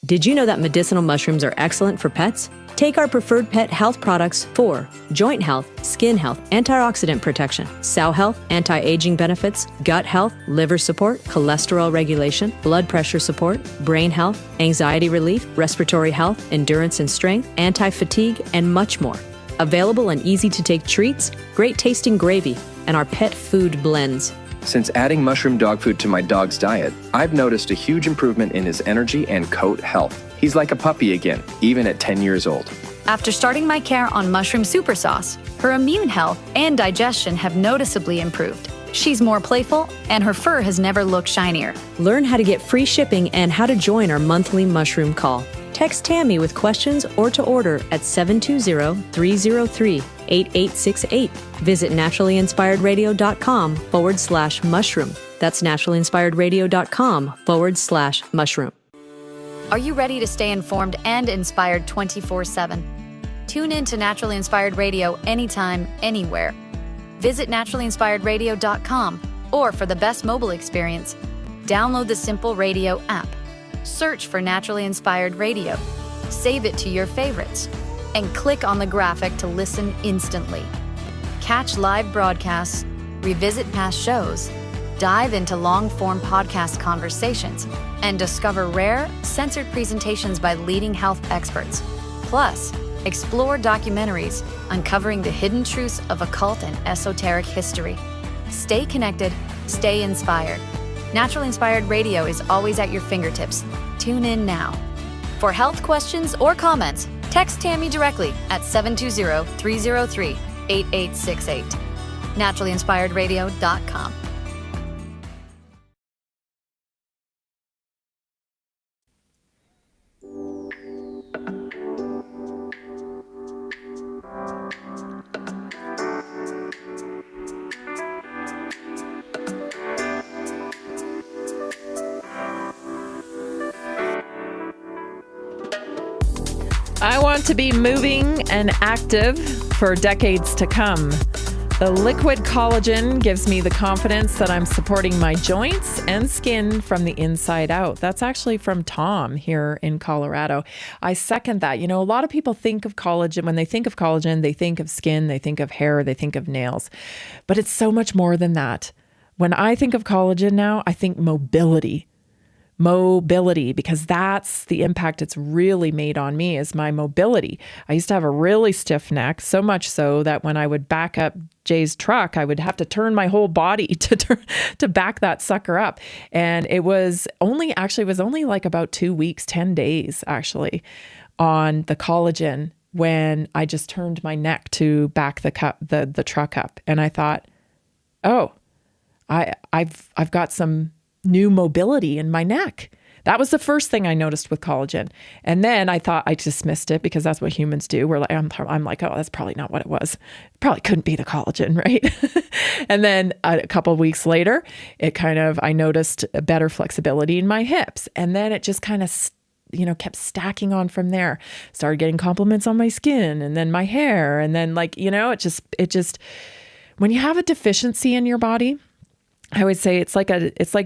Did you know that medicinal mushrooms are excellent for pets? Take our preferred pet health products for joint health, skin health, antioxidant protection, cell health, anti-aging benefits, gut health, liver support, cholesterol regulation, blood pressure support, brain health, anxiety relief, respiratory health, endurance and strength, anti-fatigue, and much more. Available in easy-to-take treats, great-tasting gravy, and our pet food blends. Since adding mushroom dog food to my dog's diet, I've noticed a huge improvement in his energy and coat health. He's like a puppy again, even at 10 years old. After starting my care on mushroom super sauce, her immune health and digestion have noticeably improved. She's more playful, and her fur has never looked shinier. Learn how to get free shipping and how to join our monthly mushroom call. Text Tammy with questions or to order at 720-303-8868. Visit naturallyinspiredradio.com/mushroom. That's naturallyinspiredradio.com/mushroom. Are you ready to stay informed and inspired 24/7? Tune in to Naturally Inspired Radio anytime, anywhere. Visit naturallyinspiredradio.com, or for the best mobile experience, download the Simple Radio app. Search for Naturally Inspired Radio, save it to your favorites, and click on the graphic to listen instantly. Catch live broadcasts, revisit past shows, dive into long-form podcast conversations, and discover rare, censored presentations by leading health experts. Plus, explore documentaries uncovering the hidden truths of occult and esoteric history. Stay connected, stay inspired. Naturally Inspired Radio is always at your fingertips. Tune in now. For health questions or comments, text Tammy directly at 720-303-8868. naturallyinspiredradio.com. I want to be moving and active for decades to come. The liquid collagen gives me the confidence that I'm supporting my joints and skin from the inside out. That's actually from Tom here in Colorado. I second that. You know, a lot of people think of collagen. When they think of collagen, they think of skin, they think of hair, they think of nails. But it's so much more than that. When I think of collagen now, I think mobility, because that's the impact it's really made on me, is my mobility. I used to have a really stiff neck, so much so that when I would back up Jay's truck, I would have to turn my whole body to back that sucker up. And it was only like about 2 weeks, 10 days actually on the collagen when I just turned my neck to back the truck up. And I thought, oh, I've got some new mobility in my neck. That was the first thing I noticed with collagen. And then I thought I dismissed it because that's what humans do. We're like, I'm like, oh, that's probably not what it was. It probably couldn't be the collagen, right? And then a couple of weeks later, I noticed a better flexibility in my hips. And then it just kind of, kept stacking on from there. Started getting compliments on my skin and then my hair. And then it just, when you have a deficiency in your body, I would say it's like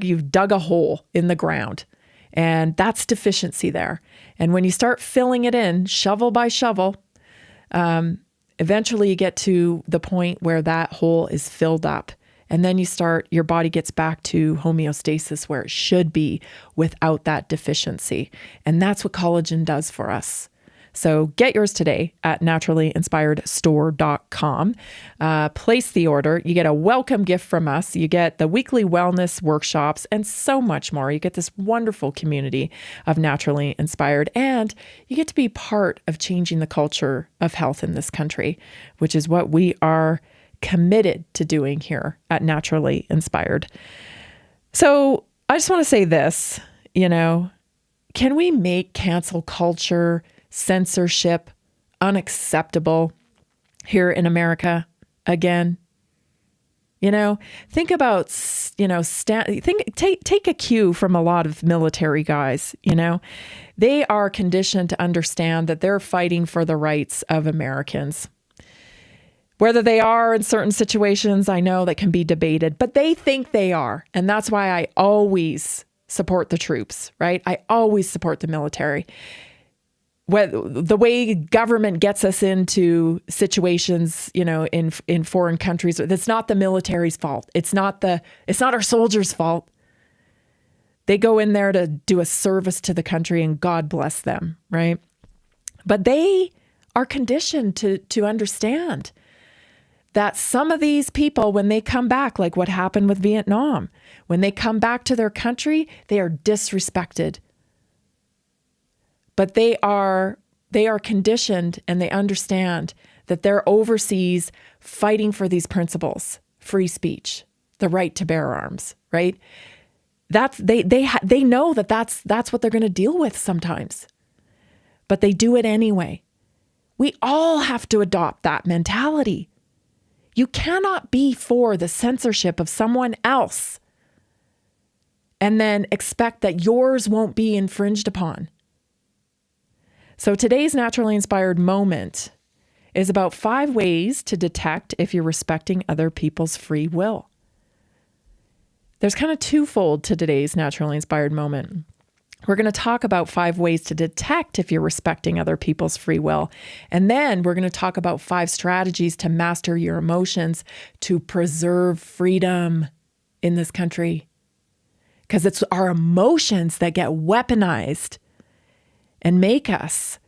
you've dug a hole in the ground, and that's deficiency there. And when you start filling it in shovel by shovel, eventually you get to the point where that hole is filled up. And then your body gets back to homeostasis where it should be without that deficiency. And that's what collagen does for us. So get yours today at naturallyinspiredstore.com. Place the order. You get a welcome gift from us. You get the weekly wellness workshops and so much more. You get this wonderful community of Naturally Inspired, and you get to be part of changing the culture of health in this country, which is what we are committed to doing here at Naturally Inspired. So I just want to say this, can we make cancel culture, censorship unacceptable here in America again? Think about, take a cue from a lot of military guys. They are conditioned to understand that they're fighting for the rights of Americans. Whether they are in certain situations, I know that can be debated, but they think they are. And that's why I always support the troops, right? I always support the military. The way government gets us into situations, in foreign countries, it's not the military's fault. It's not our soldiers' fault. They go in there to do a service to the country, and God bless them, right? But they are conditioned to understand that some of these people, when they come back, like what happened with Vietnam, when they come back to their country, they are disrespected. But they are They are conditioned and they understand that they're overseas fighting for these principles, free speech, the right to bear arms, right? They know that that's what they're going to deal with sometimes, but they do it anyway. We all have to adopt that mentality. You cannot be for the censorship of someone else and then expect that yours won't be infringed upon. So today's naturally inspired moment is about 5 ways to detect if you're respecting other people's free will. There's kind of twofold to today's naturally inspired moment. We're going to talk about 5 ways to detect if you're respecting other people's free will. And then we're going to talk about 5 strategies to master your emotions to preserve freedom in this country. Because it's our emotions that get weaponized and make us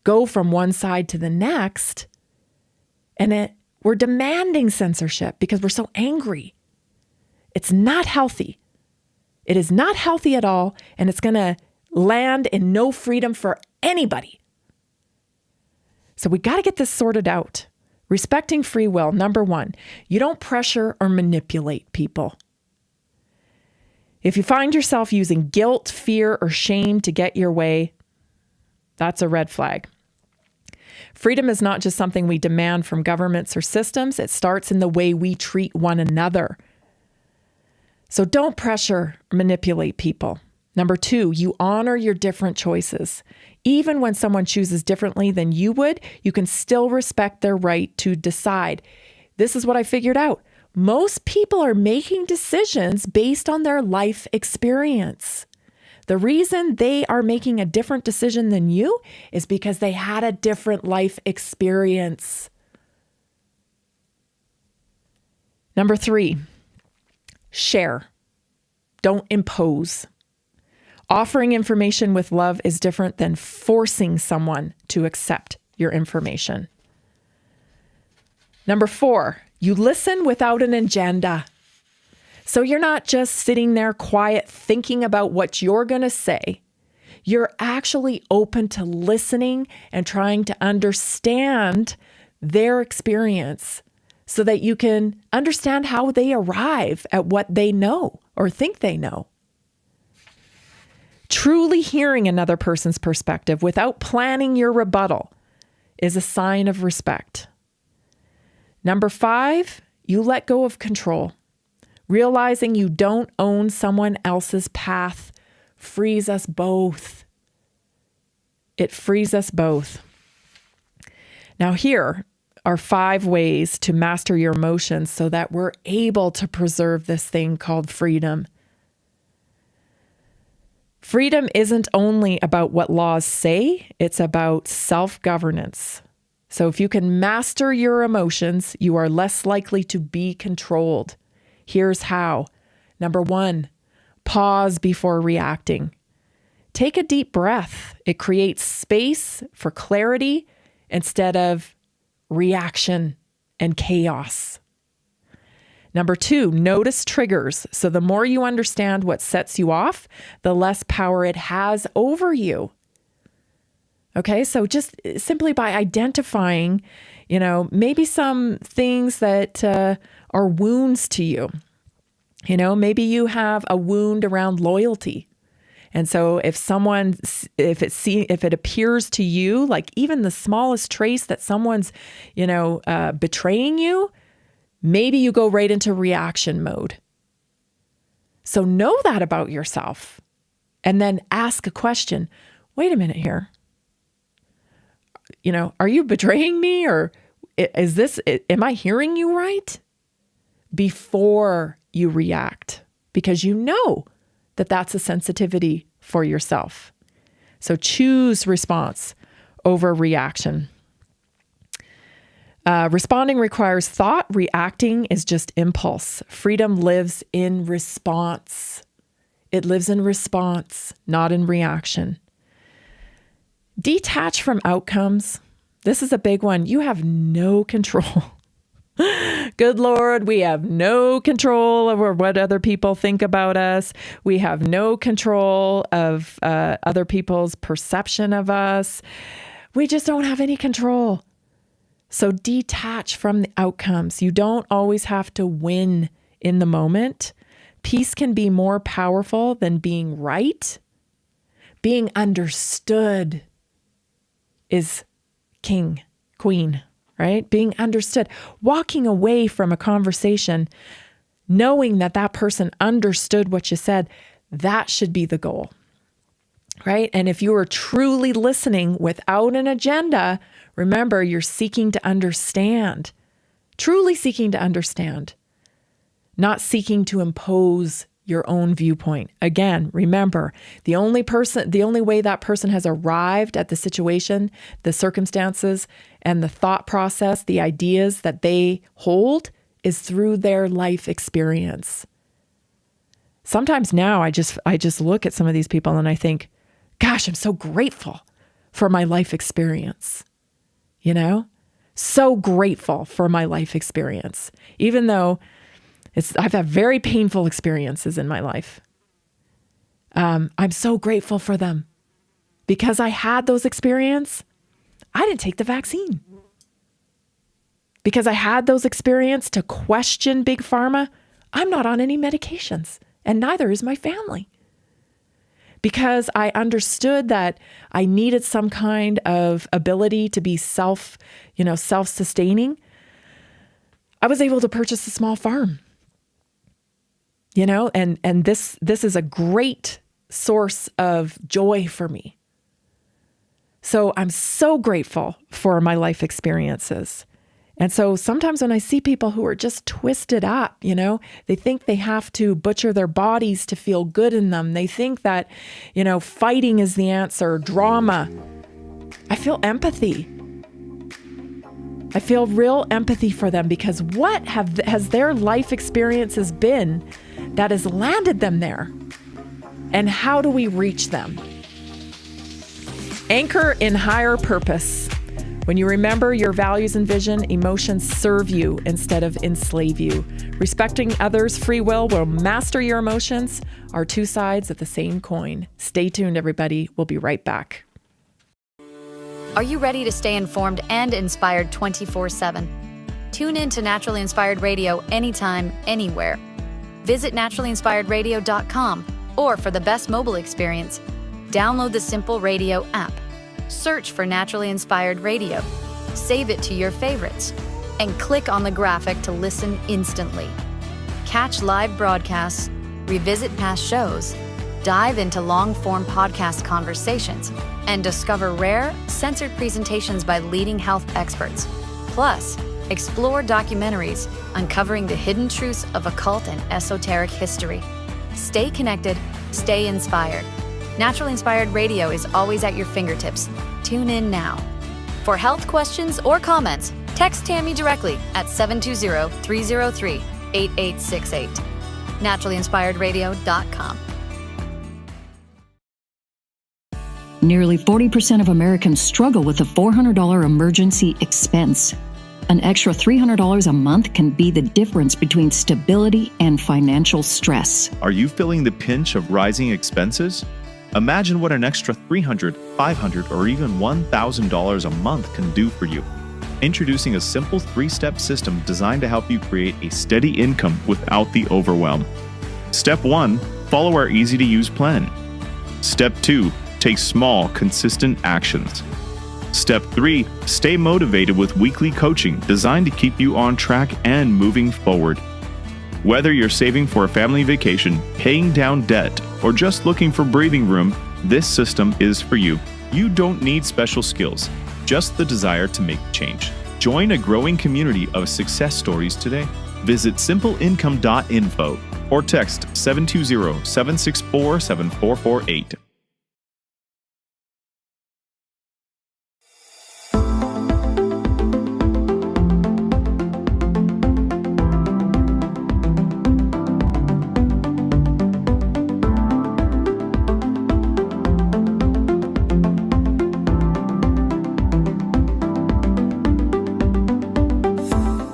go from one side to the next. And we're demanding censorship because we're so angry. It's not healthy. It is not healthy at all, and it's going to land in no freedom for anybody. So we got to get this sorted out. Respecting free will, number 1, you don't pressure or manipulate people. If you find yourself using guilt, fear, or shame to get your way, that's a red flag. Freedom is not just something we demand from governments or systems. It starts in the way we treat one another. So don't pressure or manipulate people. Number 2, you honor your different choices. Even when someone chooses differently than you would, you can still respect their right to decide. This is what I figured out. Most people are making decisions based on their life experience. The reason they are making a different decision than you is because they had a different life experience. Number 3, share. Don't impose. Offering information with love is different than forcing someone to accept your information. Number 4, you listen without an agenda. So you're not just sitting there quiet thinking about what you're going to say. You're actually open to listening and trying to understand their experience so that you can understand how they arrive at what they know or think they know. Truly hearing another person's perspective without planning your rebuttal is a sign of respect. Number 5, you let go of control. Realizing you don't own someone else's path frees us both. It frees us both. Now, here are 5 ways to master your emotions so that we're able to preserve this thing called freedom. Freedom isn't only about what laws say, it's about self-governance. So if you can master your emotions, you are less likely to be controlled. Here's how. Number 1, pause before reacting. Take a deep breath. It creates space for clarity instead of reaction and chaos. Number 2, notice triggers. So the more you understand what sets you off, the less power it has over you. Okay, so just simply by identifying, maybe some things that are wounds to you. Maybe you have a wound around loyalty. And so if it appears to you, like even the smallest trace that someone's, betraying you, maybe you go right into reaction mode. So know that about yourself and then ask a question. Wait a minute here. Are you betraying me, or am I hearing you right? Before you react, because you know that that's a sensitivity for yourself. So choose response over reaction. Responding requires thought. Reacting is just impulse. Freedom lives in response. It lives in response, not in reaction. Detach from outcomes. This is a big one. You have no control. Good Lord, we have no control over what other people think about us. We have no control of other people's perception of us. We just don't have any control. So detach from the outcomes. You don't always have to win in the moment. Peace can be more powerful than being right. Being understood is king, queen, right? Being understood. Walking away from a conversation, knowing that that person understood what you said, that should be the goal, right? And if you are truly listening without an agenda, remember, you're seeking to understand, truly seeking to understand, not seeking to impose your own viewpoint. Again, remember, the only way that person has arrived at the situation, the circumstances, and the thought process, the ideas that they hold is through their life experience. Sometimes now I just look at some of these people and I think, gosh, I'm so grateful for my life experience. You know, so grateful for my life experience, even though I've had very painful experiences in my life. I'm so grateful for them because I had those experiences. I didn't take the vaccine because I had those experiences to question Big Pharma. I'm not on any medications, and neither is my family. Because I understood that I needed some kind of ability to be self-sustaining, I was able to purchase a small farm. You know, and this is a great source of joy for me. So I'm so grateful for my life experiences. And so sometimes when I see people who are just twisted up, you know, they think they have to butcher their bodies to feel good in them. They think that, you know, fighting is the answer, drama. I feel empathy. I feel real empathy for them because what has their life experiences been that has landed them there? And how do we reach them? Anchor in higher purpose. When you remember your values and vision, emotions serve you instead of enslave you. Respecting others' free will master your emotions, are two sides of the same coin. Stay tuned, everybody. We'll be right back. Are you ready to stay informed and inspired 24/7? Tune in to Naturally Inspired Radio anytime, anywhere. Visit naturallyinspiredradio.com, or for the best mobile experience, download the Simple Radio app. Search for Naturally Inspired Radio, save it to your favorites, and click on the graphic to listen instantly. Catch live broadcasts, revisit past shows, dive into long-form podcast conversations, and discover rare, censored presentations by leading health experts. Plus, explore documentaries uncovering the hidden truths of occult and esoteric history. Stay connected, stay inspired. Naturally Inspired Radio is always at your fingertips. Tune in now. For health questions or comments, text Tammy directly at 720-303-8868. naturallyinspiredradio.com. Nearly 40% of Americans struggle with a $400 emergency expense. An extra $300 a month can be the difference between stability and financial stress. Are you feeling the pinch of rising expenses? Imagine what an extra $300, $500, or even $1,000 a month can do for you. Introducing a simple 3-step system designed to help you create a steady income without the overwhelm. Step 1, follow our easy-to-use plan. Step 2, take small, consistent actions. Step 3, stay motivated with weekly coaching designed to keep you on track and moving forward. Whether you're saving for a family vacation, paying down debt, or just looking for breathing room, this system is for you. You don't need special skills, just the desire to make change. Join a growing community of success stories today. Visit simpleincome.info or text 720-764-7448.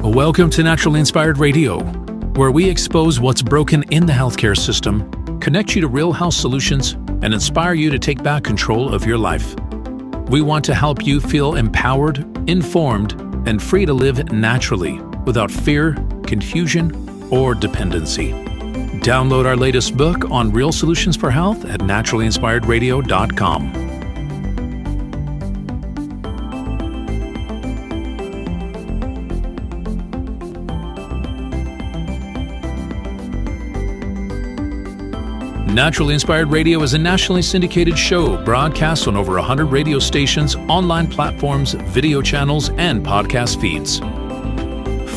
Welcome to Naturally Inspired Radio, where we expose what's broken in the healthcare system, connect you to real health solutions, and inspire you to take back control of your life. We want to help you feel empowered, informed, and free to live naturally without fear, confusion, or dependency. Download our latest book on real solutions for health at naturallyinspiredradio.com. Naturally Inspired Radio is a nationally syndicated show broadcast on over 100 radio stations, online platforms, video channels, and podcast feeds.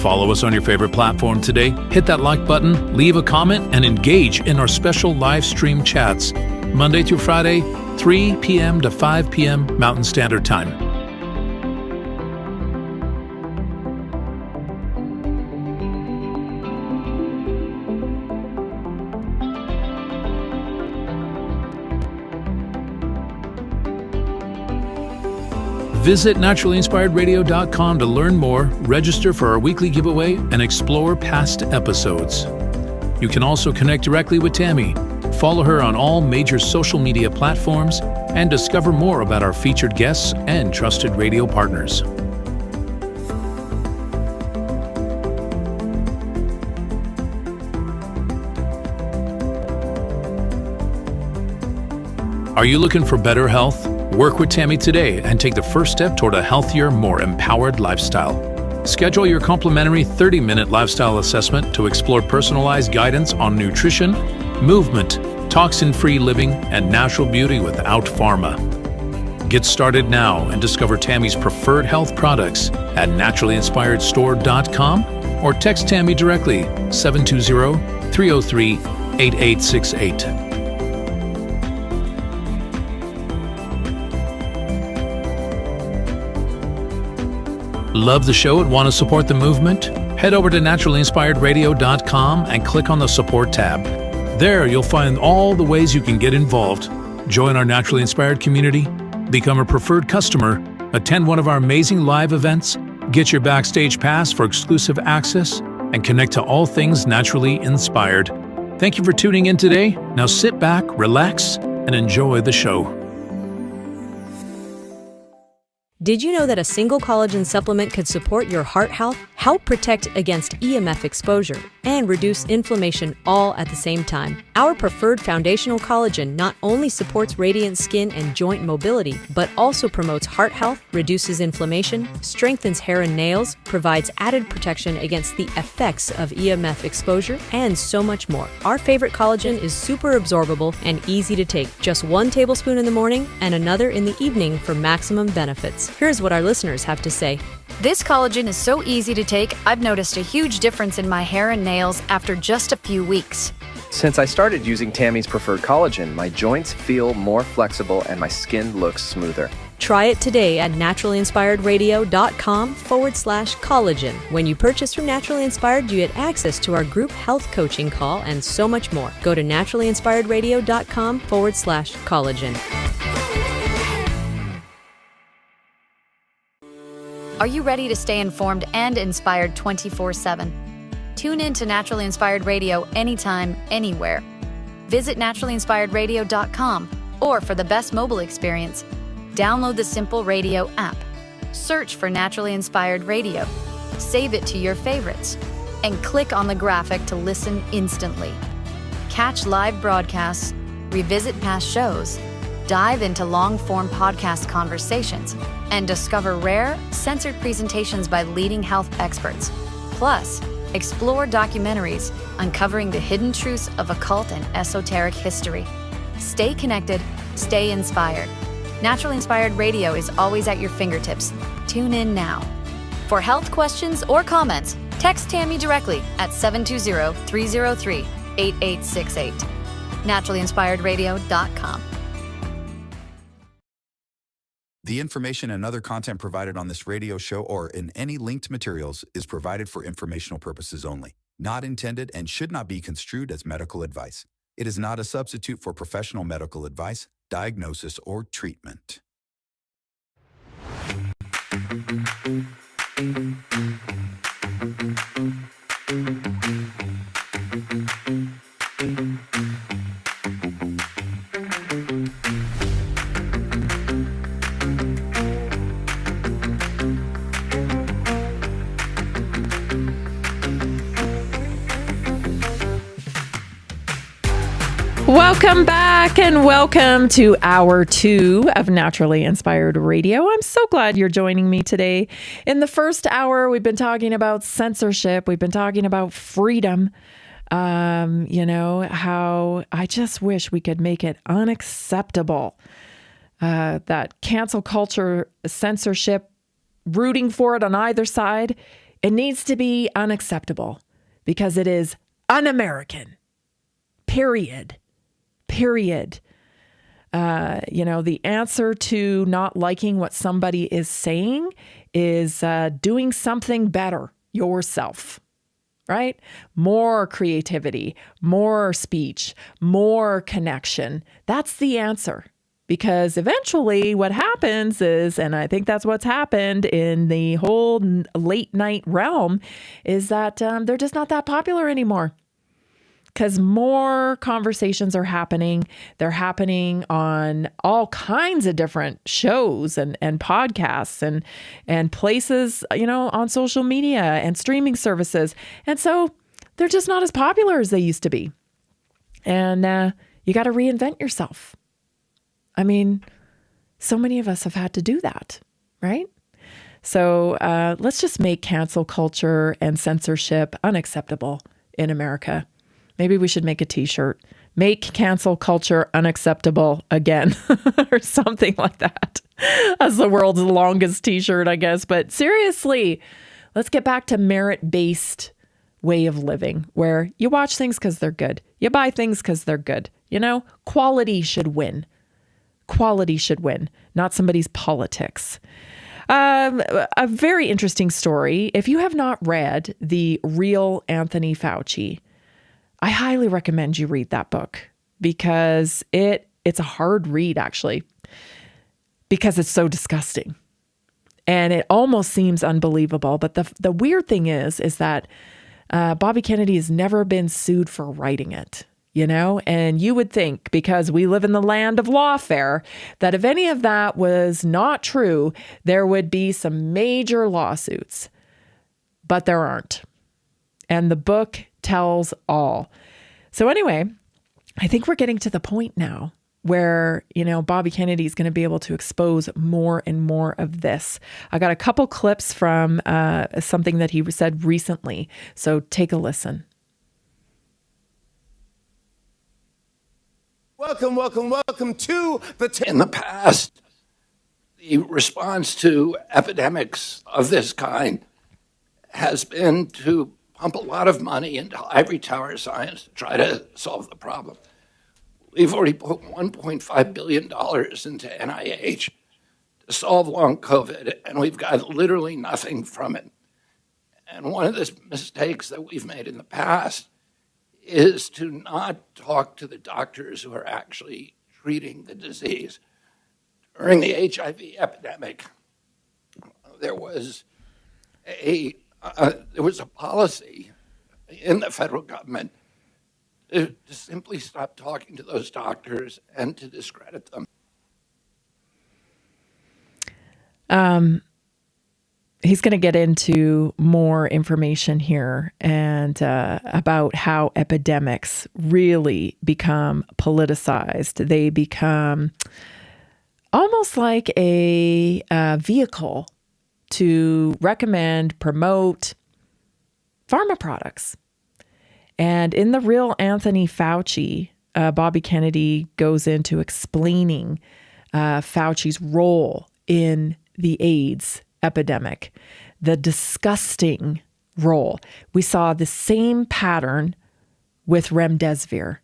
Follow us on your favorite platform today, hit that like button, leave a comment, and engage in our special live stream chats, Monday through Friday, 3 p.m. to 5 p.m. Mountain Standard Time. Visit naturallyinspiredradio.com to learn more, register for our weekly giveaway, and explore past episodes. You can also connect directly with Tammy, follow her on all major social media platforms, and discover more about our featured guests and trusted radio partners. Are you looking for better health? Work with Tammy today and take the first step toward a healthier, more empowered lifestyle. Schedule your complimentary 30-minute lifestyle assessment to explore personalized guidance on nutrition, movement, toxin-free living, and natural beauty without pharma. Get started now and discover Tammy's preferred health products at naturallyinspiredstore.com or text Tammy directly 720-303-8868. Love the show and want to support the movement? Head over to naturallyinspiredradio.com and click on the support tab. There you'll find all the ways you can get involved. Join our Naturally Inspired community, become a preferred customer, attend one of our amazing live events, get your backstage pass for exclusive access, and connect to all things naturally inspired. Thank you for tuning in today. Now sit back, relax, and enjoy the show. Did you know that a single collagen supplement could support your heart health, help protect against EMF exposure, and reduce inflammation all at the same time? Our preferred foundational collagen not only supports radiant skin and joint mobility, but also promotes heart health, reduces inflammation, strengthens hair and nails, provides added protection against the effects of EMF exposure, and so much more. Our favorite collagen is super absorbable and easy to take. Just 1 tablespoon in the morning and another in the evening for maximum benefits. Here's what our listeners have to say. This collagen is so easy to take, I've noticed a huge difference in my hair and nails after just a few weeks. Since I started using Tammy's preferred collagen, my joints feel more flexible and my skin looks smoother. Try it today at naturallyinspiredradio.com/collagen. When you purchase from Naturally Inspired, you get access to our group health coaching call and so much more. Go to naturallyinspiredradio.com/collagen. Are you ready to stay informed and inspired 24/7? Tune in to Naturally Inspired Radio anytime, anywhere. Visit naturallyinspiredradio.com, or for the best mobile experience, download the Simple Radio app. Search for Naturally Inspired Radio, save it to your favorites, and click on the graphic to listen instantly. Catch live broadcasts, revisit past shows, dive into long-form podcast conversations, and discover rare, censored presentations by leading health experts. Plus, explore documentaries uncovering the hidden truths of occult and esoteric history. Stay connected, stay inspired. Naturally Inspired Radio is always at your fingertips. Tune in now. For health questions or comments, text Tammy directly at 720-303-8868. naturallyinspiredradio.com. The information and other content provided on this radio show or in any linked materials is provided for informational purposes only, not intended and should not be construed as medical advice. It is not a substitute for professional medical advice, diagnosis, or treatment. Welcome back and welcome to hour 2 of Naturally Inspired Radio. I'm so glad you're joining me today. In the first hour, we've been talking about censorship. We've been talking about freedom. How I just wish we could make it unacceptable. That cancel culture, censorship, rooting for it on either side, it needs to be unacceptable because it is un-American. Period. The answer to not liking what somebody is saying is doing something better yourself, right? More creativity, more speech, more connection. That's the answer. Because eventually what happens is, and I think that's what's happened in the whole late night realm, is that they're just not that popular anymore. Because more conversations are happening. They're happening on all kinds of different shows and podcasts and places, on social media and streaming services. And so they're just not as popular as they used to be. And you got to reinvent yourself. I mean, so many of us have had to do that, right? So let's just make cancel culture and censorship unacceptable in America. Maybe we should make a t-shirt. Make cancel culture unacceptable again or something like that. That's the world's longest t-shirt, I guess. But seriously, let's get back to merit-based way of living where you watch things because they're good. You buy things because they're good. Quality should win. Quality should win, not somebody's politics. A very interesting story. If you have not read The Real Anthony Fauci, I highly recommend you read that book because it's a hard read, actually, because it's so disgusting. And it almost seems unbelievable. But the weird thing is that Bobby Kennedy has never been sued for writing it. And you would think, because we live in the land of lawfare, that if any of that was not true, there would be some major lawsuits. But there aren't. And the book tells all. So anyway, I think we're getting to the point now where, Bobby Kennedy is going to be able to expose more and more of this. I got a couple clips from something that he said recently. So take a listen. Welcome to the... In the past, the response to epidemics of this kind has been to pump a lot of money into ivory tower science to try to solve the problem. We've already put $1.5 billion into NIH to solve long COVID, and we've got literally nothing from it. And one of the mistakes that we've made in the past is to not talk to the doctors who are actually treating the disease. During the HIV epidemic, there was a policy in the federal government to simply stop talking to those doctors and to discredit them. He's going to get into more information here and about how epidemics really become politicized. They become almost like a vehicle to recommend, promote pharma products. And in The Real Anthony Fauci, Bobby Kennedy goes into explaining Fauci's role in the AIDS epidemic, the disgusting role. We saw the same pattern with remdesivir.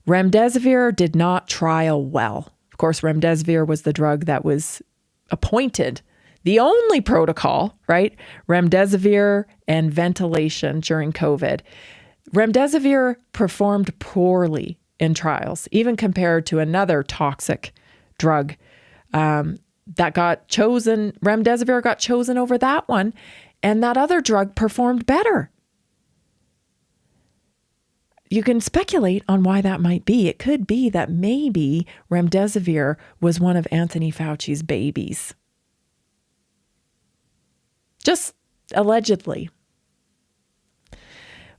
Remdesivir did not trial well. Of course, remdesivir was the drug that was appointed, the only protocol, right? Remdesivir and ventilation during COVID. Remdesivir performed poorly in trials, even compared to another toxic drug that got chosen. Remdesivir got chosen over that one, and that other drug performed better. You can speculate on why that might be. It could be that maybe remdesivir was one of Anthony Fauci's babies. Just allegedly.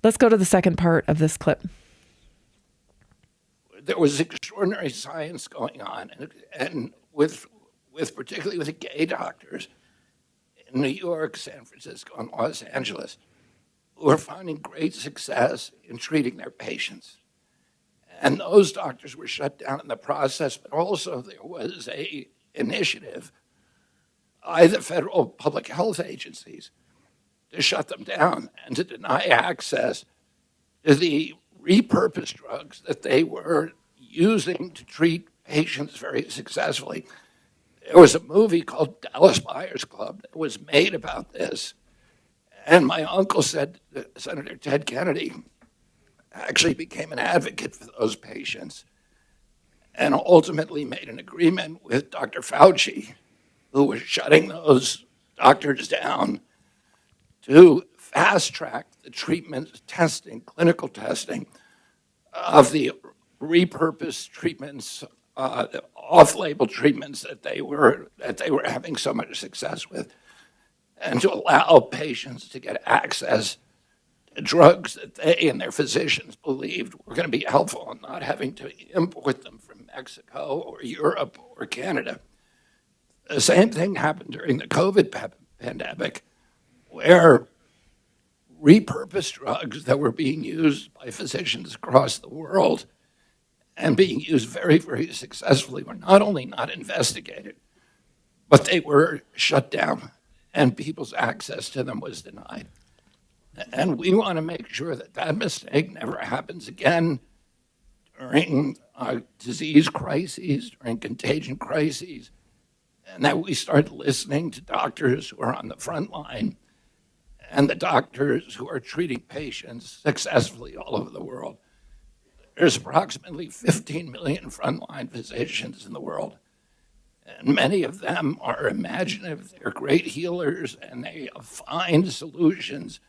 Let's go to the second part of this clip. there was extraordinary science going on, and with particularly with the gay doctors in New York, San Francisco, and Los Angeles, who are finding great success in treating their patients. And those doctors were shut down in the process, but also there was a initiative by the federal public health agencies to shut them down and to deny access to the repurposed drugs that they were using to treat patients very successfully. There was a movie called Dallas Buyers Club that was made about this. And my uncle said that Senator Ted Kennedy actually became an advocate for those patients and ultimately made an agreement with Dr. Fauci, who was shutting those doctors down, to fast track the treatment, testing, clinical testing of the repurposed treatments, off-label treatments that they were having so much success with, and to allow patients to get access to drugs that they and their physicians believed were going to be helpful and not having to import them from Mexico or Europe or Canada. The same thing happened during the COVID pandemic, where repurposed drugs that were being used by physicians across the world and being used very, very successfully were not only not investigated, but they were shut down and people's access to them was denied. And we want to make sure that that mistake never happens again during disease crises, during contagion crises, and that we start listening to doctors who are on the front line and the doctors who are treating patients successfully all over the world. There's approximately 15 million frontline physicians in the world, and many of them are imaginative, they're great healers, and they find solutions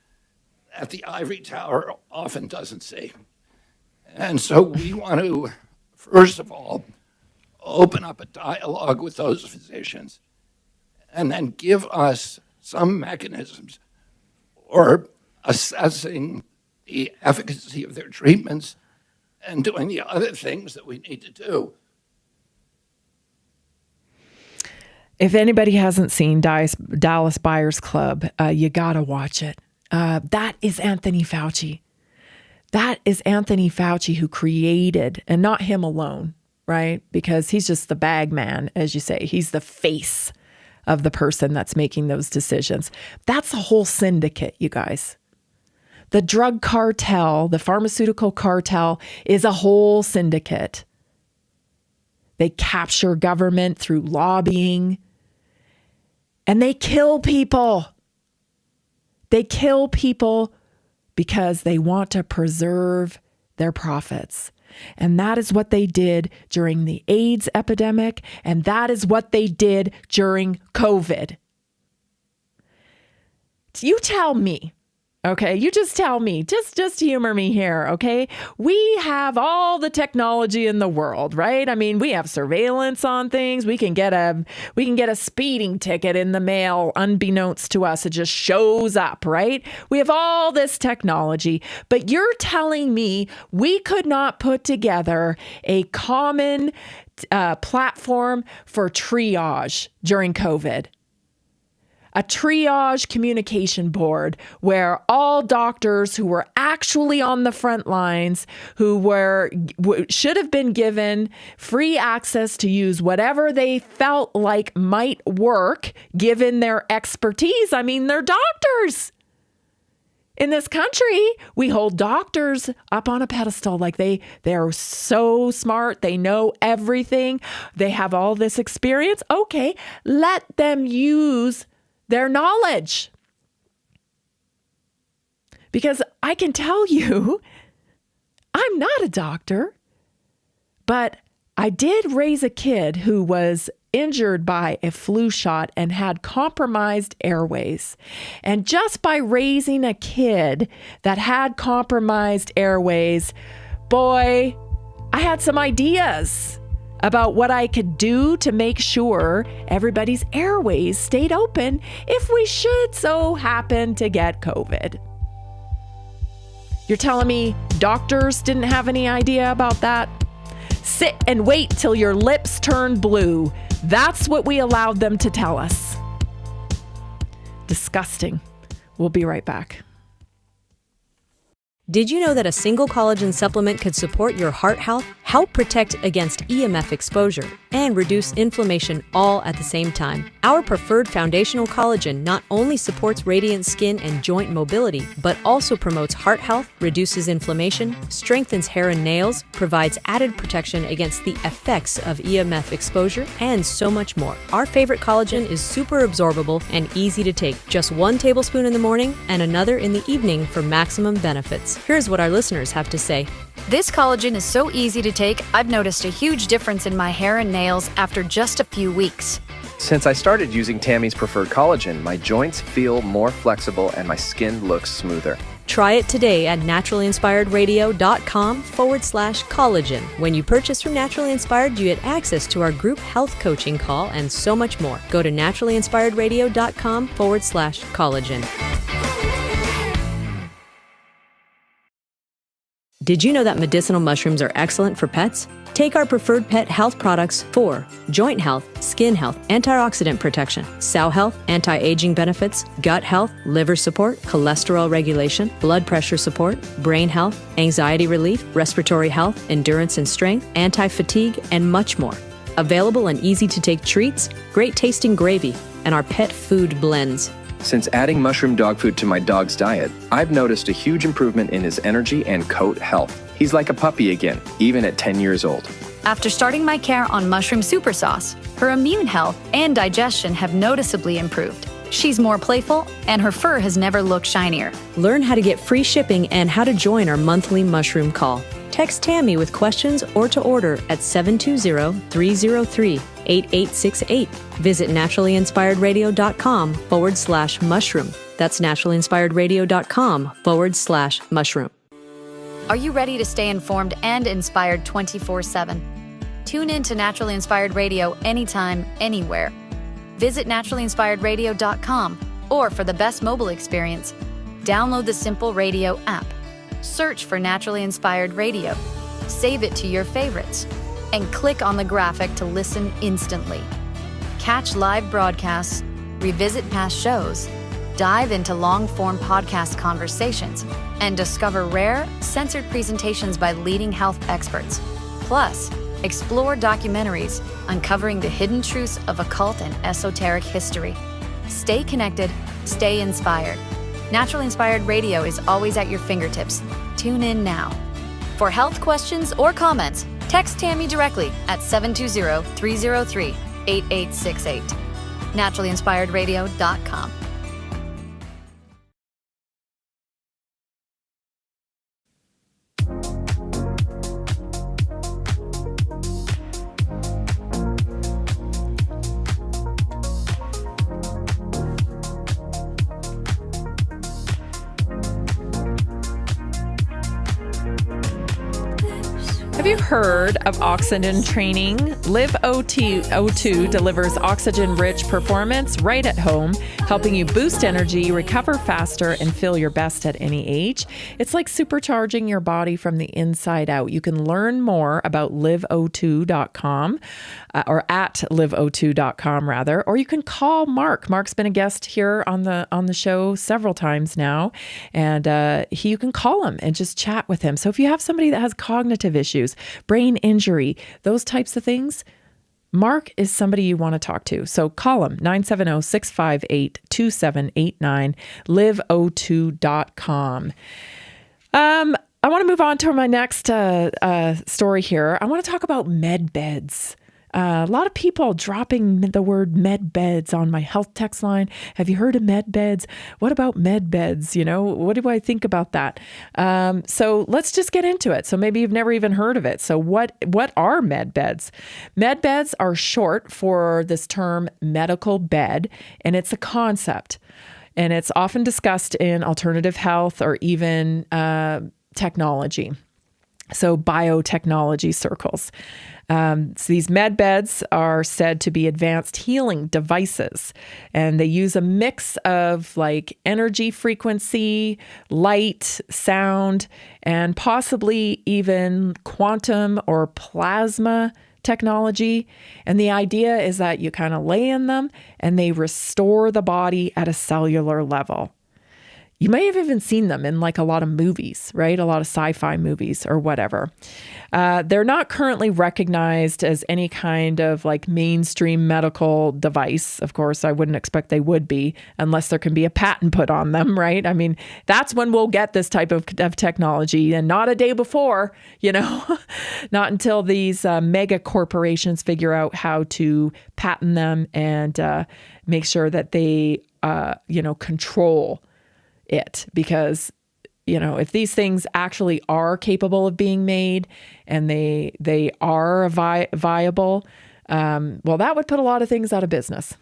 that the ivory tower often doesn't see. And so we want to, first of all, open up a dialogue with those physicians and then give us some mechanisms for assessing the efficacy of their treatments and doing the other things that we need to do. If anybody hasn't seen Dallas Buyers Club, you got to watch it. That is Anthony Fauci. That is Anthony Fauci who created, and not him alone, right? Because he's just the bag man, as you say. He's the face of the person that's making those decisions. That's a whole syndicate, you guys. The drug cartel, the pharmaceutical cartel, is a whole syndicate. They capture government through lobbying, and they kill people. They kill people because they want to preserve their profits. And that is what they did during the AIDS epidemic, and that is what they did during COVID. You tell me, okay? You just tell me. Just humor me here, okay? We have all the technology in the world, right? I mean, we have surveillance on things. We can get a speeding ticket in the mail unbeknownst to us. It just shows up, right? We have all this technology, but you're telling me we could not put together a common platform for triage during COVID. A triage communication board where all doctors who were actually on the front lines, who should have been given free access to use whatever they felt like might work given their expertise. I mean, they're doctors. In this country, we hold doctors up on a pedestal like they're so smart. They know everything. They have all this experience. Okay, let them use their knowledge. Because I can tell you, I'm not a doctor, but I did raise a kid who was injured by a flu shot and had compromised airways. And just by raising a kid that had compromised airways, boy, I had some ideas about what I could do to make sure everybody's airways stayed open if we should so happen to get COVID. You're telling me doctors didn't have any idea about that? Sit and wait till your lips turn blue. That's what we allowed them to tell us. Disgusting. We'll be right back. Did you know that a single collagen supplement could support your heart health, help protect against EMF exposure, and reduce inflammation all at the same time? Our preferred foundational collagen not only supports radiant skin and joint mobility, but also promotes heart health, reduces inflammation, strengthens hair and nails, provides added protection against the effects of EMF exposure, and so much more. Our favorite collagen is super absorbable and easy to take. Just 1 tablespoon in the morning and another in the evening for maximum benefits. Here's what our listeners have to say. This collagen is so easy to take, I've noticed a huge difference in my hair and nails after just a few weeks. Since I started using Tammy's preferred collagen, my joints feel more flexible and my skin looks smoother. Try it today at naturalinspiredradio.com/collagen. When you purchase from Naturally Inspired, you get access to our group health coaching call and so much more. Go to naturalinspiredradio.com/collagen. Did you know that medicinal mushrooms are excellent for pets? Take our preferred pet health products for joint health, skin health, antioxidant protection, sow health, anti-aging benefits, gut health, liver support, cholesterol regulation, blood pressure support, brain health, anxiety relief, respiratory health, endurance and strength, anti-fatigue, and much more. Available in easy-to-take treats, great-tasting gravy, and our pet food blends. Since adding mushroom dog food to my dog's diet, I've noticed a huge improvement in his energy and coat health. He's like a puppy again, even at 10 years old. After starting my care on mushroom super sauce, her immune health and digestion have noticeably improved. She's more playful, and her fur has never looked shinier. Learn how to get free shipping and how to join our monthly mushroom call. Text Tammy with questions or to order at 720-303-8868. Visit naturalinspiredradio.com/mushroom. That's naturalinspiredradio.com/mushroom. Are you ready to stay informed and inspired 24/7? Tune in to Naturally Inspired Radio anytime, anywhere. Visit naturalinspiredradio.com, or for the best mobile experience, download the Simple Radio app. Search for Naturally Inspired Radio, save it to your favorites, and click on the graphic to listen instantly. Catch live broadcasts, revisit past shows, dive into long-form podcast conversations, and discover rare, censored presentations by leading health experts. Plus, explore documentaries uncovering the hidden truths of occult and esoteric history. Stay connected, stay inspired. Naturally Inspired Radio is always at your fingertips. Tune in now. For health questions or comments, text Tammy directly at 720-303-8868. naturalinspiredradio.com. Have you heard of oxygen training? Live O2 delivers oxygen-rich performance right at home, helping you boost energy, recover faster, and feel your best at any age. It's like supercharging your body from the inside out. You can learn more about liveO2.com or at liveO2.com rather, or you can call Mark. Mark's been a guest here on the show several times now, and you can call him and just chat with him. So if you have somebody that has cognitive issues, brain injury, those types of things, Mark is somebody you want to talk to. So call him, 970-658-2789, liveO2.com. I want to move on to my next story here. I want to talk about med beds. A lot of people dropping the word med beds on my health text line. Have you heard of med beds? What about med beds? You know, what do I think about that? So let's just get into it. So maybe you've never even heard of it. So what are med beds? Med beds are short for this term medical bed, and it's a concept. And it's often discussed in alternative health or even technology. So biotechnology circles. So these med beds are said to be advanced healing devices, and they use a mix of like energy frequency, light, sound, and possibly even quantum or plasma technology. And the idea is that you kind of lay in them and they restore the body at a cellular level. You may have even seen them in like a lot of movies, right? A lot of sci-fi movies or whatever. They're not currently recognized as any kind of like mainstream medical device. Of course, I wouldn't expect they would be unless there can be a patent put on them, right? I mean, that's when we'll get this type of technology, and not a day before, not until these mega corporations figure out how to patent them and make sure that they, control it, because if these things actually are capable of being made and they are viable, well, that would put a lot of things out of business,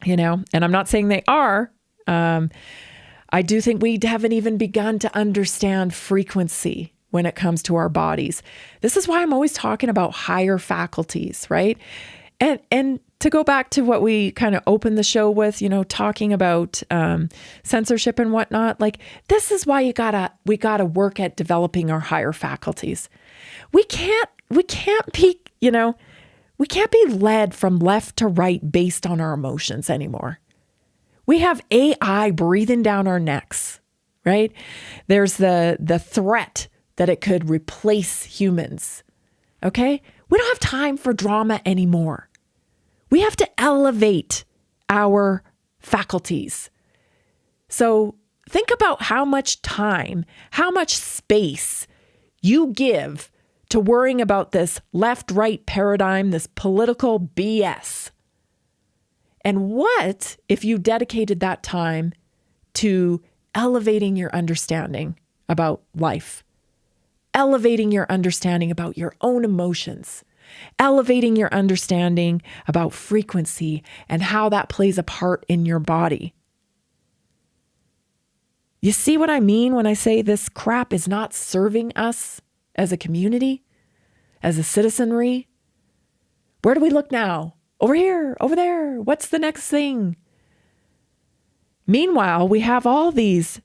and I'm not saying they are. I do think we haven't even begun to understand frequency when it comes to our bodies. This is why I'm always talking about higher faculties, right? And to go back to what we kind of opened the show with, talking about censorship and whatnot, like this is why we gotta work at developing our higher faculties. We can't be, we can't be led from left to right based on our emotions anymore. We have AI breathing down our necks, right? There's the threat that it could replace humans. Okay? We don't have time for drama anymore. We have to elevate our faculties. So think about how much time, how much space you give to worrying about this left-right paradigm, this political BS. And what if you dedicated that time to elevating your understanding about life, elevating your understanding about your own emotions, elevating your understanding about frequency and how that plays a part in your body? You see what I mean when I say this crap is not serving us as a community, as a citizenry? Where do we look now? Over here, over there. What's the next thing? Meanwhile, we have all these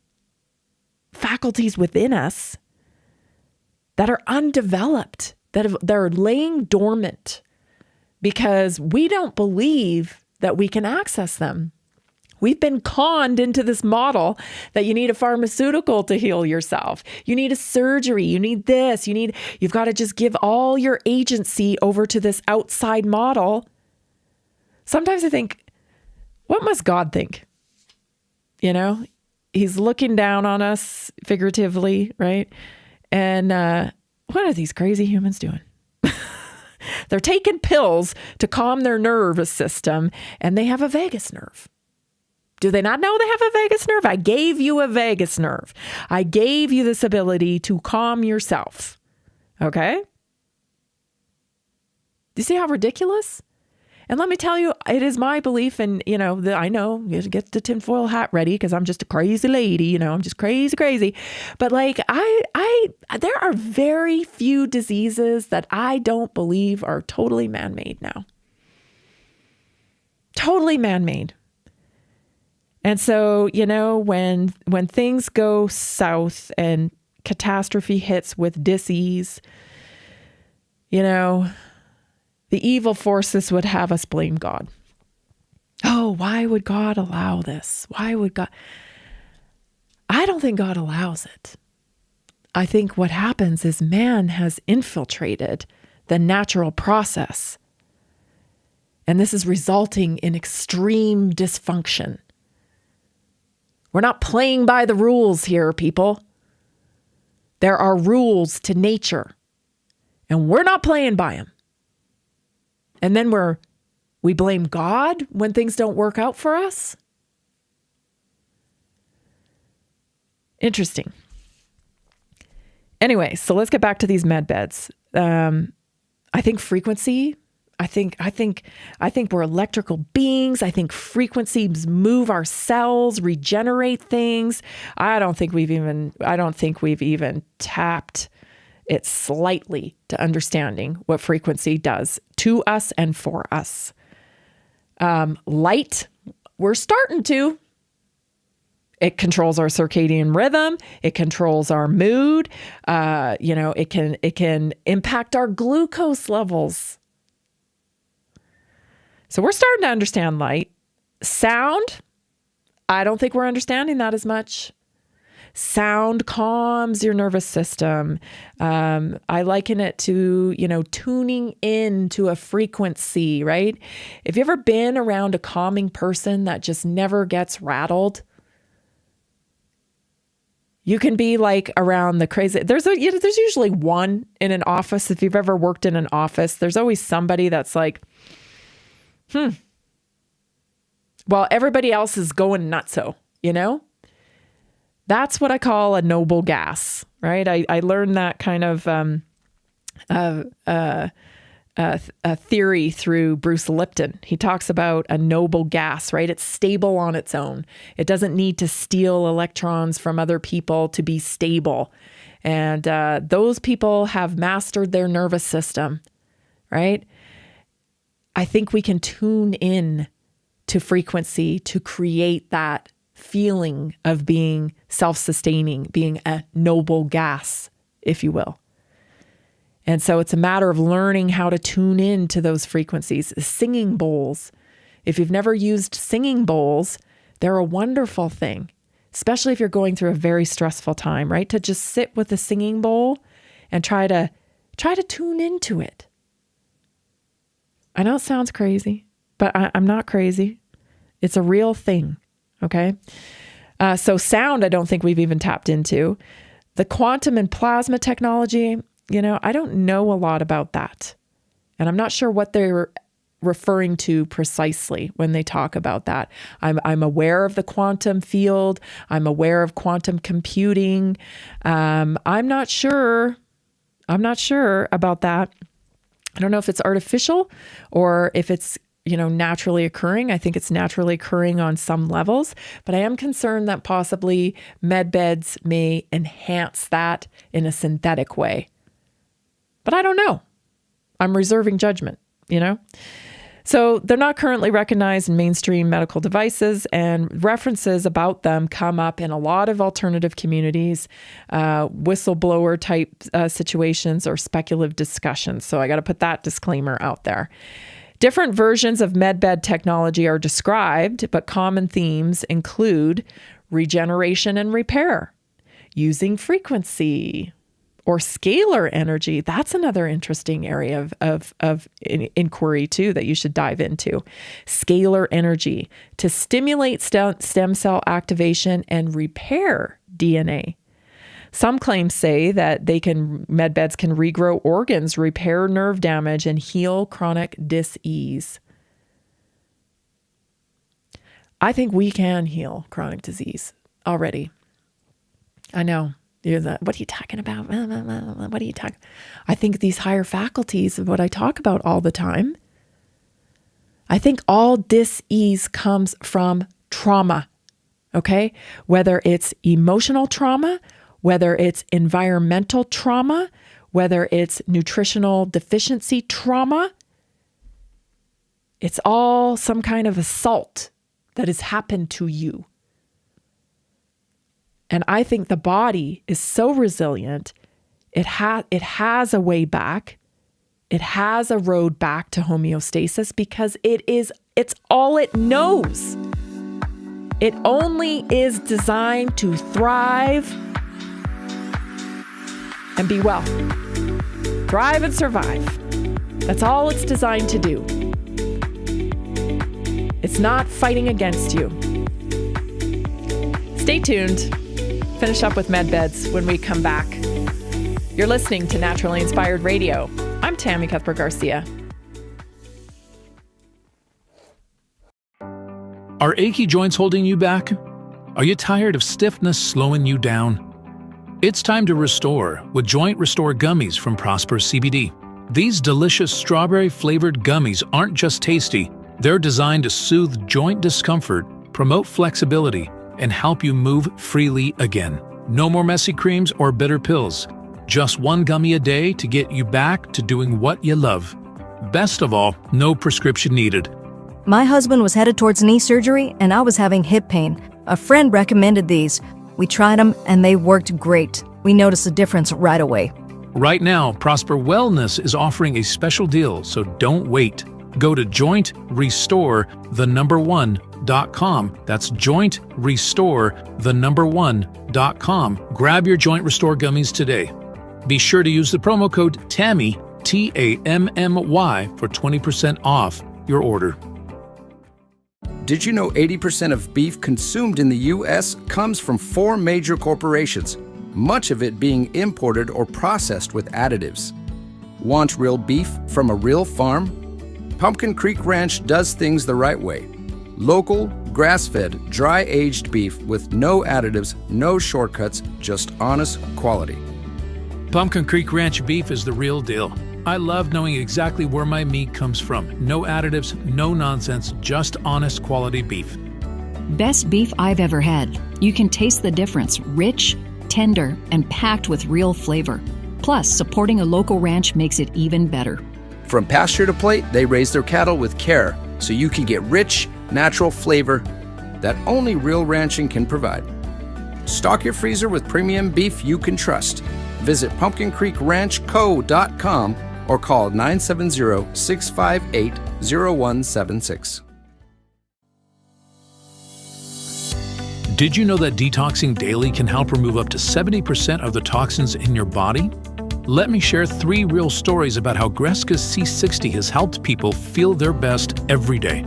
faculties within us that are undeveloped, that are laying dormant because we don't believe that we can access them. We've been conned into this model that you need a pharmaceutical to heal yourself. You need a surgery. You need this. You've got to just give all your agency over to this outside model. Sometimes I think, what must God think? He's looking down on us figuratively, right? And what are these crazy humans doing? They're taking pills to calm their nervous system, and they have a vagus nerve. Do they not know they have a vagus nerve? I gave you a vagus nerve. I gave you this ability to calm yourself. Okay? Do you see how ridiculous? And let me tell you, it is my belief, and I know you get the tinfoil hat ready because I'm just a crazy lady, I'm just crazy. But like there are very few diseases that I don't believe are totally man-made now. Totally man-made. And so, when things go south and catastrophe hits with dis-ease, the evil forces would have us blame God. Oh, why would God allow this? Why would God? I don't think God allows it. I think what happens is man has infiltrated the natural process. And this is resulting in extreme dysfunction. We're not playing by the rules here, people. There are rules to nature, and we're not playing by them. And then we blame God when things don't work out for us. Interesting. Anyway, so let's get back to these med beds. I think frequency. I think we're electrical beings. I think frequencies move our cells, regenerate things. I don't think we've even tapped it slightly to understanding what frequency does to us and for us. Light, we're starting to. It controls our circadian rhythm. It controls our mood. It can impact our glucose levels. So we're starting to understand light. Sound, I don't think we're understanding that as much. Sound calms your nervous system. I liken it to, tuning in to a frequency, right? Have you ever been around a calming person that just never gets rattled? You can be like around the crazy. There's usually one in an office. If you've ever worked in an office, there's always somebody that's like, while everybody else is going nutso, That's what I call a noble gas, right? I learned that kind of a theory through Bruce Lipton. He talks about a noble gas, right? It's stable on its own. It doesn't need to steal electrons from other people to be stable. And those people have mastered their nervous system, right? I think we can tune in to frequency to create that feeling of being self-sustaining, being a noble gas, if you will. And so it's a matter of learning how to tune in to those frequencies. Singing bowls. If you've never used singing bowls, they're a wonderful thing, especially if you're going through a very stressful time, right? To just sit with a singing bowl and try to tune into it. I know it sounds crazy, but I'm not crazy. It's a real thing, okay? So sound, I don't think we've even tapped into. The quantum and plasma technology, I don't know a lot about that. And I'm not sure what they're referring to precisely when they talk about that. I'm aware of the quantum field. I'm aware of quantum computing. I'm not sure about that. I don't know if it's artificial or if it's, naturally occurring. I think it's naturally occurring on some levels, but I am concerned that possibly med beds may enhance that in a synthetic way. But I don't know. I'm reserving judgment, So they're not currently recognized in mainstream medical devices, and references about them come up in a lot of alternative communities, whistleblower type situations or speculative discussions. So I got to put that disclaimer out there. Different versions of medbed technology are described, but common themes include regeneration and repair, using frequency, or scalar energy. That's another interesting area of inquiry too that you should dive into. Scalar energy to stimulate stem cell activation and repair DNA. Some claims say that medbeds can regrow organs, repair nerve damage, and heal chronic dis-ease. I think we can heal chronic disease already. I know. What are you talking about? What are you talking? I think these higher faculties of what I talk about all the time. I think all dis-ease comes from trauma, okay? Whether it's emotional trauma, whether it's environmental trauma, whether it's nutritional deficiency trauma, it's all some kind of assault that has happened to you. And I think the body is so resilient, it has a way back. It has a road back to homeostasis because it's all it knows. It only is designed to thrive and be well. Thrive and survive. That's all it's designed to do. It's not fighting against you. Stay tuned. Finish up with medbeds when we come back. You're listening to Naturally Inspired Radio. I'm Tammy Cuthbert Garcia. Are achy joints holding you back? Are you tired of stiffness slowing you down? It's time to restore with Joint Restore Gummies from Prosper CBD. These delicious strawberry-flavored gummies aren't just tasty. They're designed to soothe joint discomfort, promote flexibility, and help you move freely again. No more messy creams or bitter pills. Just one gummy a day to get you back to doing what you love. Best of all, no prescription needed. My husband was headed towards knee surgery, and I was having hip pain. A friend recommended these. We tried them, and they worked great. We noticed a difference right away. Right now, Prosper Wellness is offering a special deal, so don't wait. Go to jointrestore1.com. That's jointrestore1.com. Grab your Joint Restore gummies today. Be sure to use the promo code TAMMY, TAMMY, for 20% off your order. Did you know 80% of beef consumed in the U.S. comes from 4 major corporations, much of it being imported or processed with additives? Want real beef from a real farm? Pumpkin Creek Ranch does things the right way. Local, grass-fed, dry-aged beef with no additives, no shortcuts, just honest quality. Pumpkin Creek Ranch beef is the real deal. I love knowing exactly where my meat comes from. No additives, no nonsense, just honest quality beef. Best beef I've ever had. You can taste the difference. Rich, tender, and packed with real flavor. Plus, supporting a local ranch makes it even better. From pasture to plate, they raise their cattle with care so you can get rich, natural flavor that only real ranching can provide. Stock your freezer with premium beef you can trust. Visit pumpkincreekranchco.com or call 970-658-0176. Did you know that detoxing daily can help remove up to 70% of the toxins in your body? Let me share 3 real stories about how Greska's C60 has helped people feel their best every day.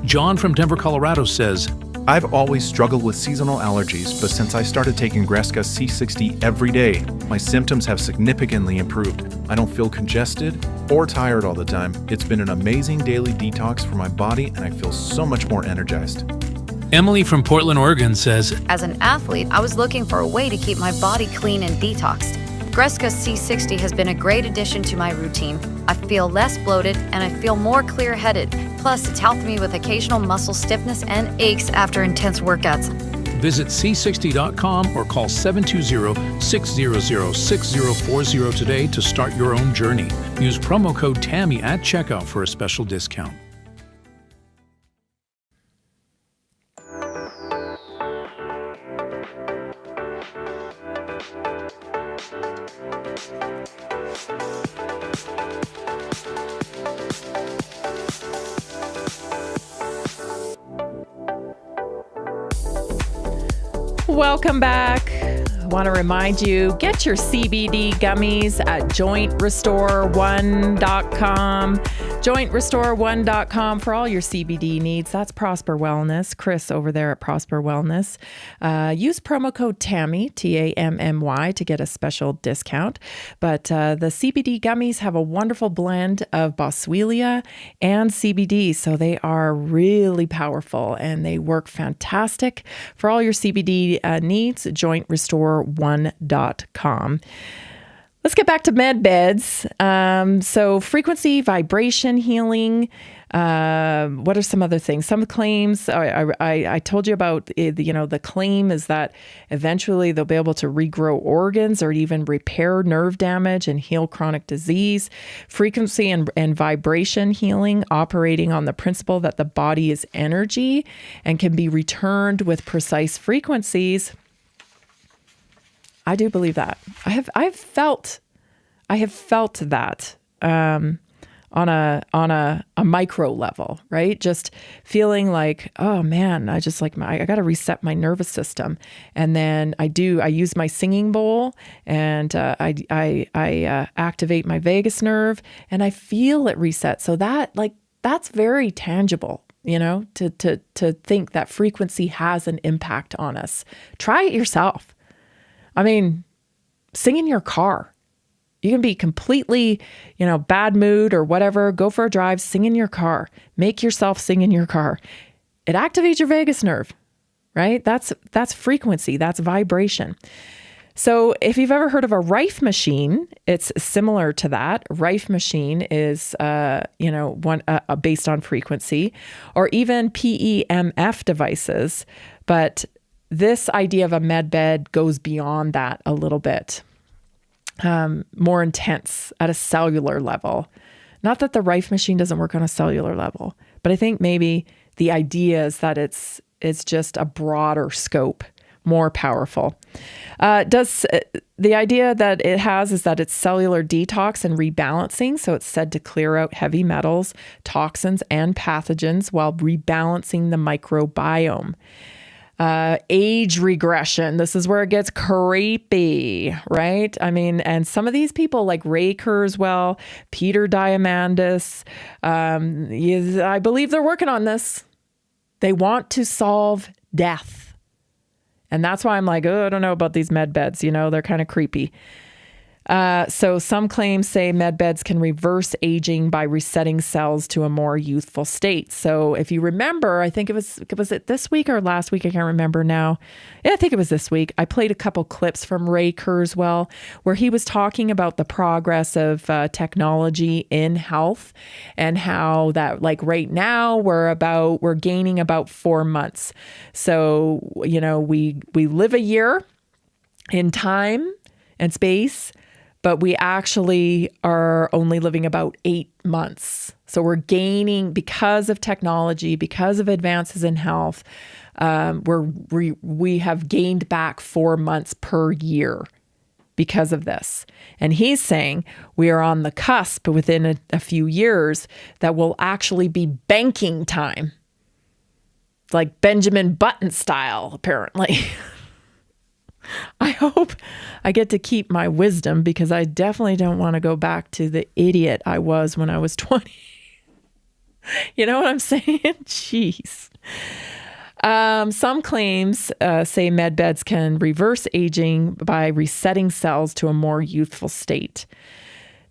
John from Denver, Colorado says, I've always struggled with seasonal allergies, but since I started taking Greska C60 every day, my symptoms have significantly improved. I don't feel congested or tired all the time. It's been an amazing daily detox for my body, and I feel so much more energized. Emily from Portland, Oregon says, As an athlete, I was looking for a way to keep my body clean and detoxed. Greska C60 has been a great addition to my routine. I feel less bloated and I feel more clear-headed. Plus, it's helped me with occasional muscle stiffness and aches after intense workouts. Visit c60.com or call 720-600-6040 today to start your own journey. Use promo code TAMMY at checkout for a special discount. Welcome back. I want to remind you, get your CBD gummies at jointrestore1.com. Jointrestore1.com for all your CBD needs. That's Prosper Wellness. Chris over there at Prosper Wellness. Use promo code TAMMY, TAMMY, to get a special discount. But the CBD gummies have a wonderful blend of boswellia and CBD, so they are really powerful and they work fantastic for all your CBD needs. Jointrestore1.com. Let's get back to med beds. So frequency, vibration healing. What are some other things? Some claims, I told you about, the claim is that eventually they'll be able to regrow organs or even repair nerve damage and heal chronic disease. Frequency and vibration healing, operating on the principle that the body is energy and can be returned with precise frequencies. I do believe that. I have felt that on a micro level, right? Just feeling like, oh man, I got to reset my nervous system. And then I use my singing bowl and I activate my vagus nerve and I feel it reset. So that's very tangible. To think that frequency has an impact on us. Try it yourself. I mean, sing in your car. You can be completely, bad mood or whatever. Go for a drive, sing in your car. Make yourself sing in your car. It activates your vagus nerve, right? That's frequency. That's vibration. So if you've ever heard of a Rife machine, it's similar to that. Rife machine is, based on frequency, or even PEMF devices. But this idea of a med bed goes beyond that a little bit. more intense at a cellular level. Not that the Rife machine doesn't work on a cellular level, but I think maybe the idea is that it's just a broader scope, more powerful. The idea that it has is that it's cellular detox and rebalancing. So it's said to clear out heavy metals, toxins, and pathogens while rebalancing the microbiome. Age regression. This is where it gets creepy, right? I mean, and some of these people like Ray Kurzweil, Peter Diamandis, I believe they're working on this. They want to solve death. And that's why I'm like, oh, I don't know about these med beds. You know, they're kind of creepy. So some claims say med beds can reverse aging by resetting cells to a more youthful state. So if you remember, I think was it this week or last week? I can't remember now. Yeah, I think it was this week. I played a couple clips from Ray Kurzweil where he was talking about the progress of technology in health and how that, like right now, we're gaining about 4 months. So, you know, we live a year in time and space, but we actually are only living about 8 months. So we're gaining, because of technology, because of advances in health, we have gained back 4 months per year because of this. And he's saying we are on the cusp within a few years that will actually be banking time, like Benjamin Button style, apparently. I hope I get to keep my wisdom, because I definitely don't want to go back to the idiot I was when I was 20. You know what I'm saying? Jeez. Some claims say med beds can reverse aging by resetting cells to a more youthful state.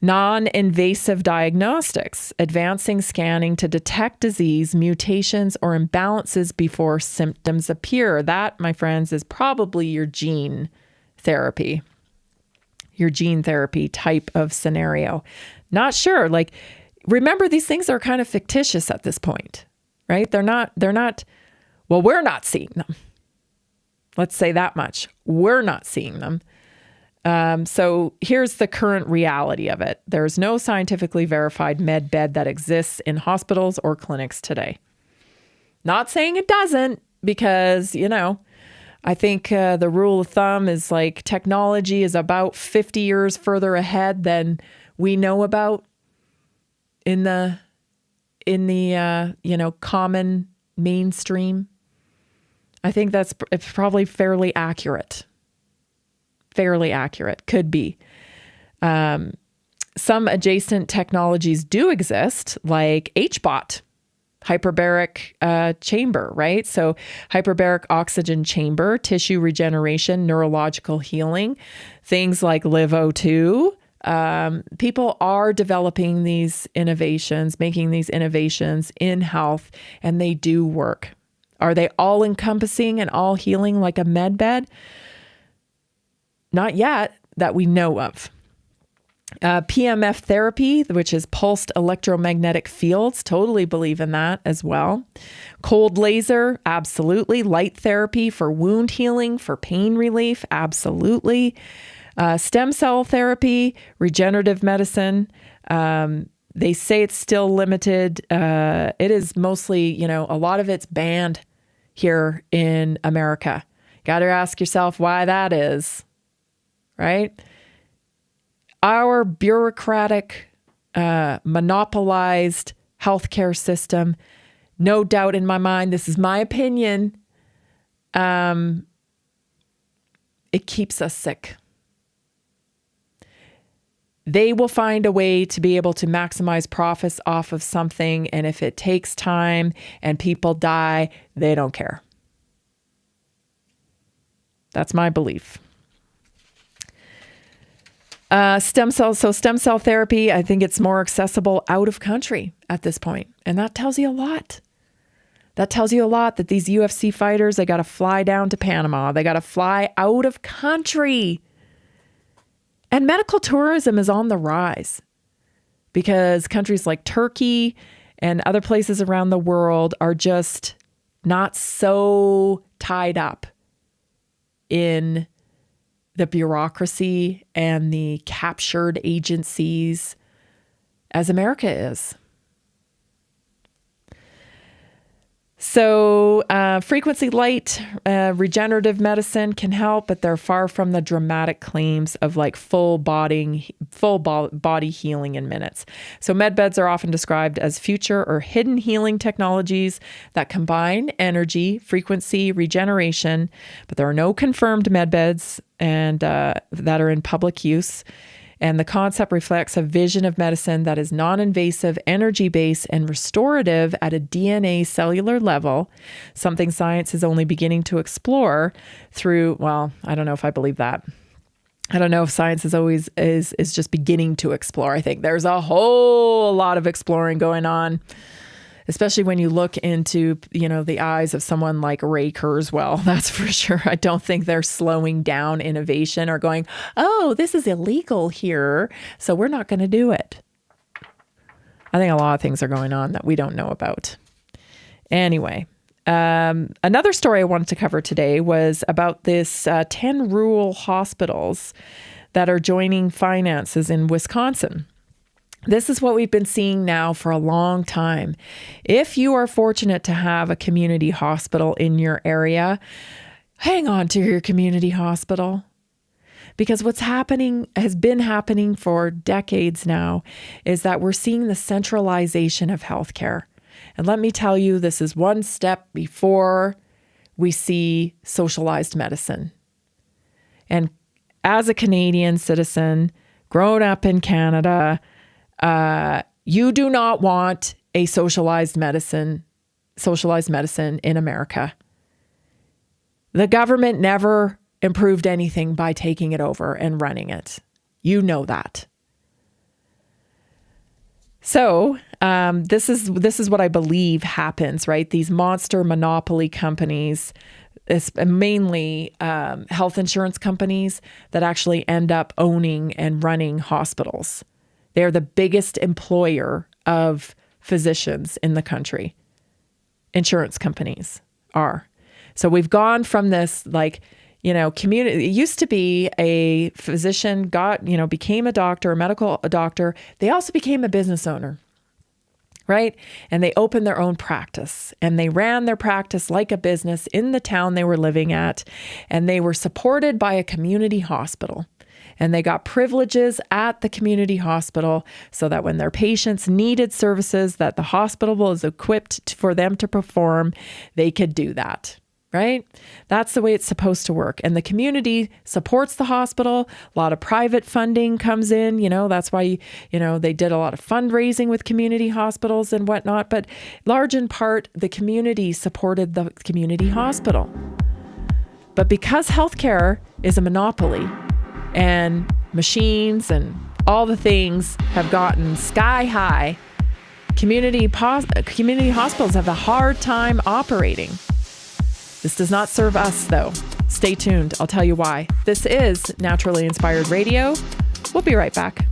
Non-invasive diagnostics, advancing scanning to detect disease, mutations, or imbalances before symptoms appear. That, my friends, is probably your gene therapy type of scenario. Not sure. Like, remember, these things are kind of fictitious at this point, right? They're not, well, we're not seeing them. Let's say that much. We're not seeing them. So here's the current reality of it. There's no scientifically verified med bed that exists in hospitals or clinics today. Not saying it doesn't, because, you know, I think the rule of thumb is like technology is about 50 years further ahead than we know about in the common mainstream. I think it's probably fairly accurate. Could be. Some adjacent technologies do exist, like HBOT, hyperbaric chamber, right? So hyperbaric oxygen chamber, tissue regeneration, neurological healing, things like LiveO2. People are developing these innovations, making these innovations in health, and they do work. Are they all encompassing and all healing like a med bed? Not yet, that we know of. PMF therapy, which is pulsed electromagnetic fields, totally believe in that as well. Cold laser, absolutely. Light therapy for wound healing, for pain relief, absolutely. Stem cell therapy, regenerative medicine. They say it's still limited. It is mostly, a lot of it's banned here in America. Got to ask yourself why that is. Right? Our bureaucratic, monopolized healthcare system, no doubt in my mind, this is my opinion, it keeps us sick. They will find a way to be able to maximize profits off of something, and if it takes time and people die, they don't care. That's my belief. Stem cell therapy, I think it's more accessible out of country at this point. And that tells you a lot. That tells you a lot that these UFC fighters, they got to fly down to Panama. They got to fly out of country. And medical tourism is on the rise because countries like Turkey and other places around the world are just not so tied up in the bureaucracy and the captured agencies as America is. So frequency light regenerative medicine can help, but they're far from the dramatic claims of like full body healing in minutes. So med beds are often described as future or hidden healing technologies that combine energy, frequency, regeneration, but there are no confirmed med beds and that are in public use. And the concept reflects a vision of medicine that is non-invasive, energy-based, and restorative at a DNA cellular level, something science is only beginning to explore through, well, I don't know if I believe that. I don't know if science is just beginning to explore. I think there's a whole lot of exploring going on, especially when you look into, the eyes of someone like Ray Kurzweil. That's for sure. I don't think they're slowing down innovation or going, oh, this is illegal here, so we're not going to do it. I think a lot of things are going on that we don't know about. Anyway, another story I wanted to cover today was about this 10 rural hospitals that are joining finances in Wisconsin. This is what we've been seeing now for a long time. If you are fortunate to have a community hospital in your area, hang on to your community hospital. Because what's happening, has been happening for decades now, is that we're seeing the centralization of healthcare. And let me tell you, this is one step before we see socialized medicine. And as a Canadian citizen, grown up in Canada, you do not want a socialized medicine in America. The government never improved anything by taking it over and running it. You know that. So this is what I believe happens, right? These monster monopoly companies, mainly health insurance companies that actually end up owning and running hospitals. They're the biggest employer of physicians in the country. Insurance companies are. So we've gone from this community. It used to be a physician became a doctor, a doctor. They also became a business owner, right? And they opened their own practice and they ran their practice like a business in the town they were living at. And they were supported by a community hospital. And they got privileges at the community hospital so that when their patients needed services that the hospital was equipped for them to perform, they could do that, right? That's the way it's supposed to work. And the community supports the hospital. A lot of private funding comes in. That's why, they did a lot of fundraising with community hospitals and whatnot. But large in part, the community supported the community hospital. But because healthcare is a monopoly, and machines and all the things have gotten sky high, community hospitals have a hard time operating. This does not serve us, though. Stay tuned. I'll tell you why. This is Naturally Inspired Radio. We'll be right back.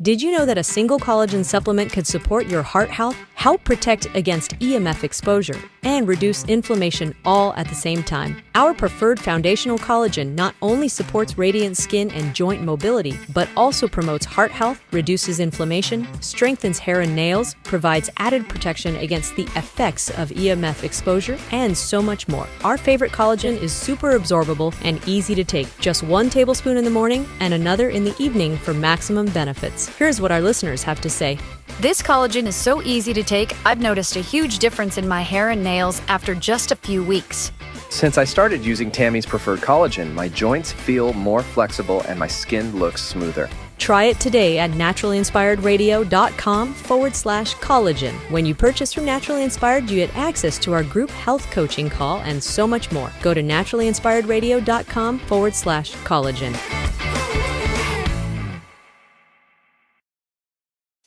Did you know that a single collagen supplement could support your heart health, help protect against EMF exposure, and reduce inflammation all at the same time? Our preferred foundational collagen not only supports radiant skin and joint mobility, but also promotes heart health, reduces inflammation, strengthens hair and nails, provides added protection against the effects of EMF exposure, and so much more. Our favorite collagen is super absorbable and easy to take. Just 1 tablespoon in the morning and another in the evening for maximum benefits. Here's what our listeners have to say. This collagen is so easy to take, I've noticed a huge difference in my hair and nails after just a few weeks. Since I started using Tammy's preferred collagen, my joints feel more flexible and my skin looks smoother. Try it today at naturallyinspiredradio.com/collagen. When you purchase from Naturally Inspired, you get access to our group health coaching call and so much more. Go to naturallyinspiredradio.com/collagen.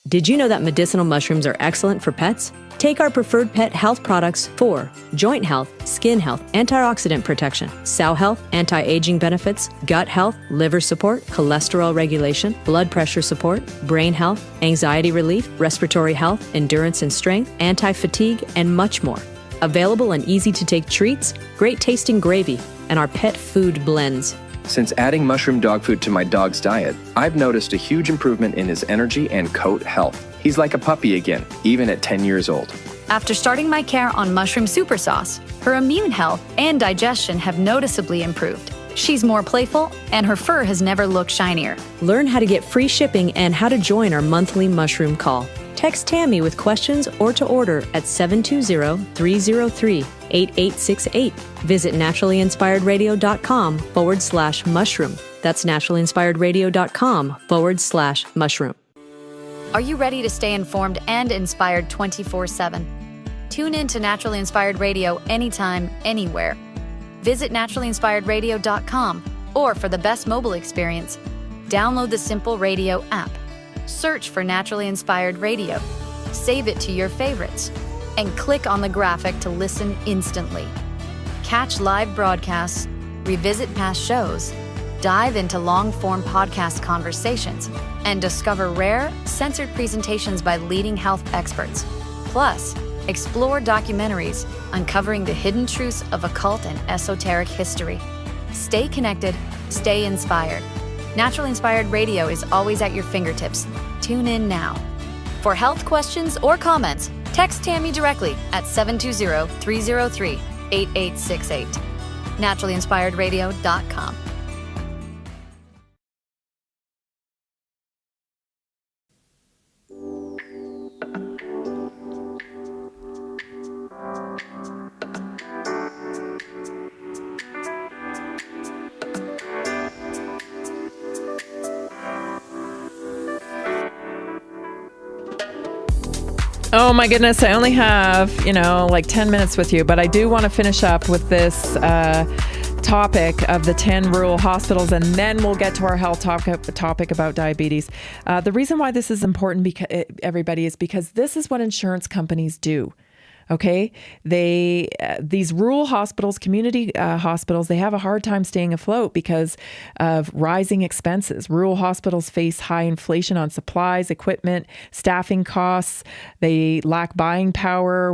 Did you know that medicinal mushrooms are excellent for pets? Take our preferred pet health products for joint health, skin health, antioxidant protection, sow health, anti-aging benefits, gut health, liver support, cholesterol regulation, blood pressure support, brain health, anxiety relief, respiratory health, endurance and strength, anti-fatigue, and much more. Available in easy-to-take treats, great-tasting gravy, and our pet food blends. Since adding mushroom dog food to my dog's diet, I've noticed a huge improvement in his energy and coat health. He's like a puppy again, even at 10 years old. After starting my care on mushroom super sauce, her immune health and digestion have noticeably improved. She's more playful, and her fur has never looked shinier. Learn how to get free shipping and how to join our monthly mushroom call. Text Tammy with questions or to order at 720-303-8868. Visit naturallyinspiredradio.com/mushroom. That's naturallyinspiredradio.com/mushroom. Are you ready to stay informed and inspired 24/7? Tune in to Naturally Inspired Radio anytime, anywhere. Visit naturallyinspiredradio.com, or for the best mobile experience, download the Simple Radio app. Search for Naturally Inspired Radio, save it to your favorites, and click on the graphic to listen instantly. Catch live broadcasts, revisit past shows, dive into long-form podcast conversations, and discover rare, censored presentations by leading health experts. Plus, explore documentaries uncovering the hidden truths of occult and esoteric history. Stay connected, stay inspired. Naturally Inspired Radio is always at your fingertips. Tune in now. For health questions or comments, text Tammy directly at 720-303-8868. naturallyinspiredradio.com. Oh my goodness, I only have, like 10 minutes with you, but I do want to finish up with this topic of the 10 rural hospitals, and then we'll get to our health topic about diabetes. The reason why this is important, everybody, is because this is what insurance companies do. Okay, these rural hospitals, community hospitals, they have a hard time staying afloat because of rising expenses. Rural hospitals face high inflation on supplies, equipment, staffing costs. They lack buying power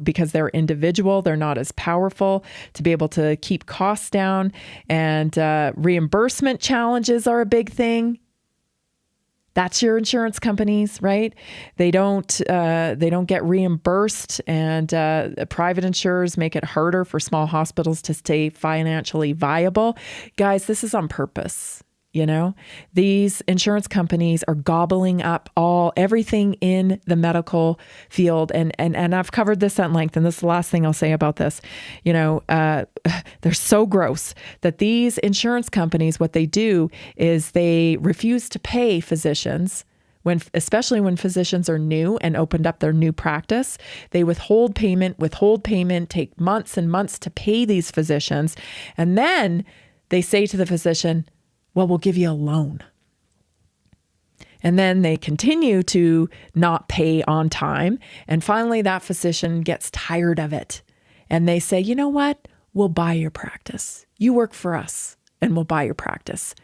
because they're individual. They're not as powerful to be able to keep costs down, and reimbursement challenges are a big thing. That's your insurance companies, right? They don't get reimbursed, and private insurers make it harder for small hospitals to stay financially viable. Guys, this is on purpose. These insurance companies are gobbling up everything in the medical field. And I've covered this at length, and this is the last thing I'll say about this. They're so gross that these insurance companies, what they do is they refuse to pay physicians especially when physicians are new and opened up their new practice. They withhold payment, take months and months to pay these physicians. And then they say to the physician, well, we'll give you a loan. And then they continue to not pay on time. And finally, that physician gets tired of it. And they say, you know what? We'll buy your practice. You work for us, and we'll buy your practice.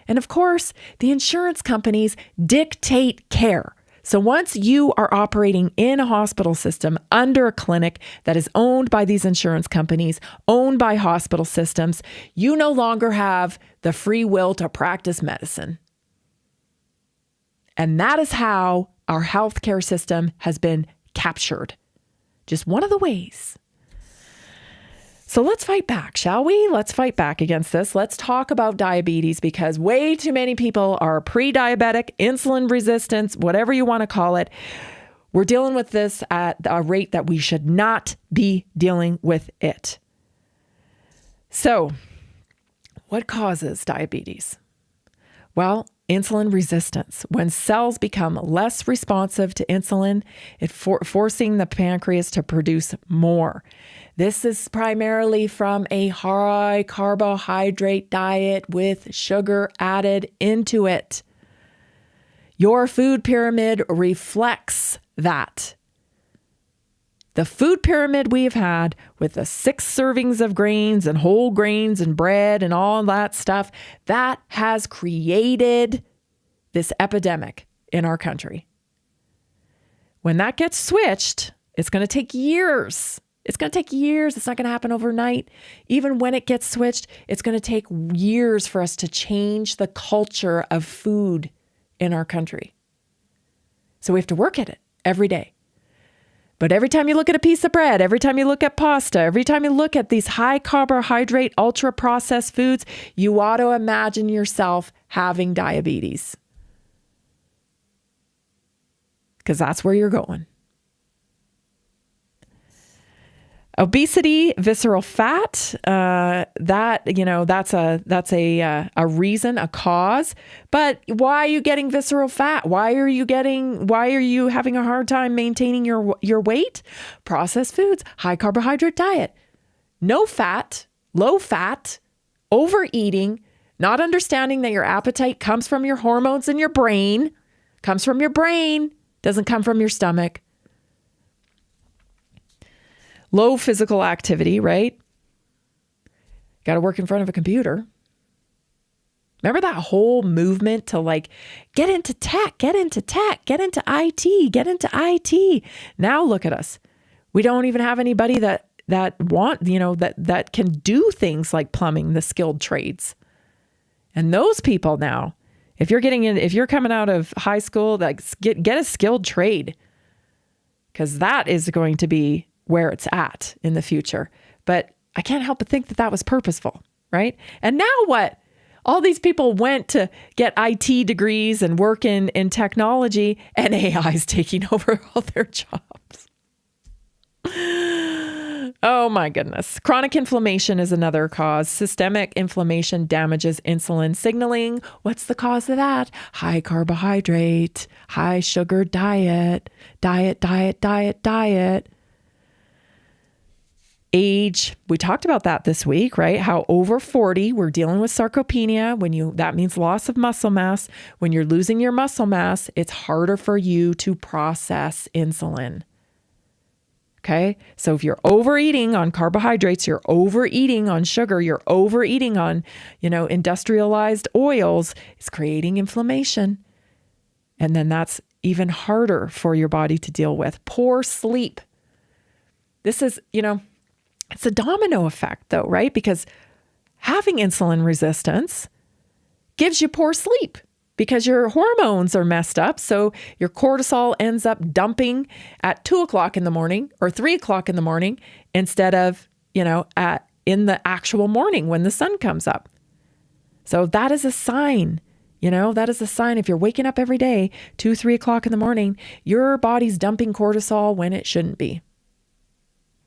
And of course, the insurance companies dictate care. So once you are operating in a hospital system under a clinic that is owned by these insurance companies, owned by hospital systems, you no longer have the free will to practice medicine. And that is how our healthcare system has been captured. Just one of the ways. So let's fight back, shall we? Let's fight back against this. Let's talk about diabetes, because way too many people are pre-diabetic, insulin resistance, whatever you want to call it. We're dealing with this at a rate that we should not be dealing with it. So, what causes diabetes? Well, insulin resistance. When cells become less responsive to insulin, forcing the pancreas to produce more. This is primarily from a high carbohydrate diet with sugar added into it. Your food pyramid reflects that. The food pyramid we've had with the 6 servings of grains and whole grains and bread and all that stuff, that has created this epidemic in our country. When that gets switched, it's going to take years. It's going to take years. It's not going to happen overnight. Even when it gets switched, it's going to take years for us to change the culture of food in our country. So we have to work at it every day. But every time you look at a piece of bread, every time you look at pasta, every time you look at these high carbohydrate, ultra processed foods, you ought to imagine yourself having diabetes. Because that's where you're going. Obesity, visceral fat, that's a reason, a cause. But why are you getting visceral fat? Why are you having a hard time maintaining your weight? Processed foods, high carbohydrate diet, no fat, low fat, overeating, not understanding that your appetite comes from your hormones in your brain, doesn't come from your stomach. Low physical activity, right? Got to work in front of a computer. Remember that whole movement to get into tech, get into IT. Now look at us. We don't even have anybody that can do things like plumbing, the skilled trades. And those people now, if you're coming out of high school, get a skilled trade, because that is going to be where it's at in the future. But I can't help but think that was purposeful, right? And now what? All these people went to get IT degrees and work in technology, and AI is taking over all their jobs. Oh my goodness. Chronic inflammation is another cause. Systemic inflammation damages insulin signaling. What's the cause of that? High carbohydrate, high sugar diet. Age, we talked about that this week, right? How over 40, we're dealing with sarcopenia. That means loss of muscle mass. When you're losing your muscle mass, it's harder for you to process insulin. Okay. So if you're overeating on carbohydrates, you're overeating on sugar, you're overeating on, industrialized oils, it's creating inflammation. And then that's even harder for your body to deal with. Poor sleep. This is, it's a domino effect though, right? Because having insulin resistance gives you poor sleep because your hormones are messed up. So your cortisol ends up dumping at 2:00 in the morning or 3:00 in the morning instead of, in the actual morning when the sun comes up. So that is a sign, if you're waking up every day, 2-3 o'clock in the morning, your body's dumping cortisol when it shouldn't be.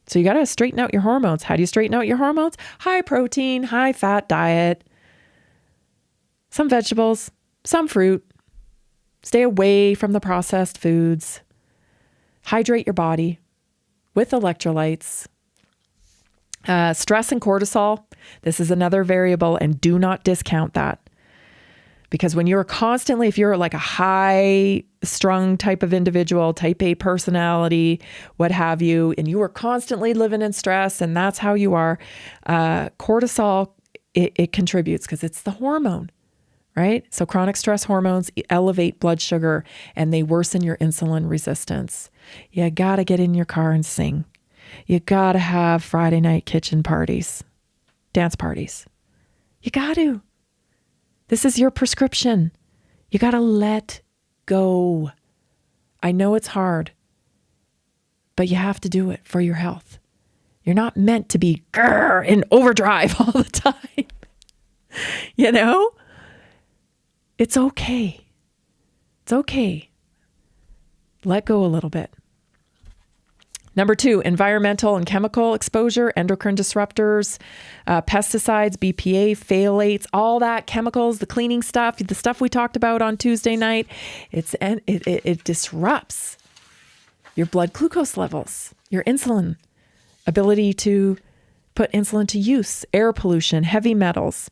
So you got to straighten out your hormones. How do you straighten out your hormones? High protein, high fat diet, some vegetables, some fruit. Stay away from the processed foods. Hydrate your body with electrolytes. Stress and cortisol. This is another variable, and do not discount that. Because when you're if you're like a high strung type of individual, type A personality, what have you, and you are constantly living in stress and that's how you are, cortisol, it contributes because it's the hormone, right? So chronic stress hormones elevate blood sugar and they worsen your insulin resistance. You got to get in your car and sing. You got to have Friday night kitchen parties, dance parties. You got to. This is your prescription. You got to let go. I know it's hard, but you have to do it for your health. You're not meant to be in overdrive all the time. It's okay. It's okay. Let go a little bit. Number 2, environmental and chemical exposure, endocrine disruptors, pesticides, BPA, phthalates, all that chemicals, the cleaning stuff, the stuff we talked about on Tuesday night. It disrupts your blood glucose levels, your insulin, ability to put insulin to use, air pollution, heavy metals.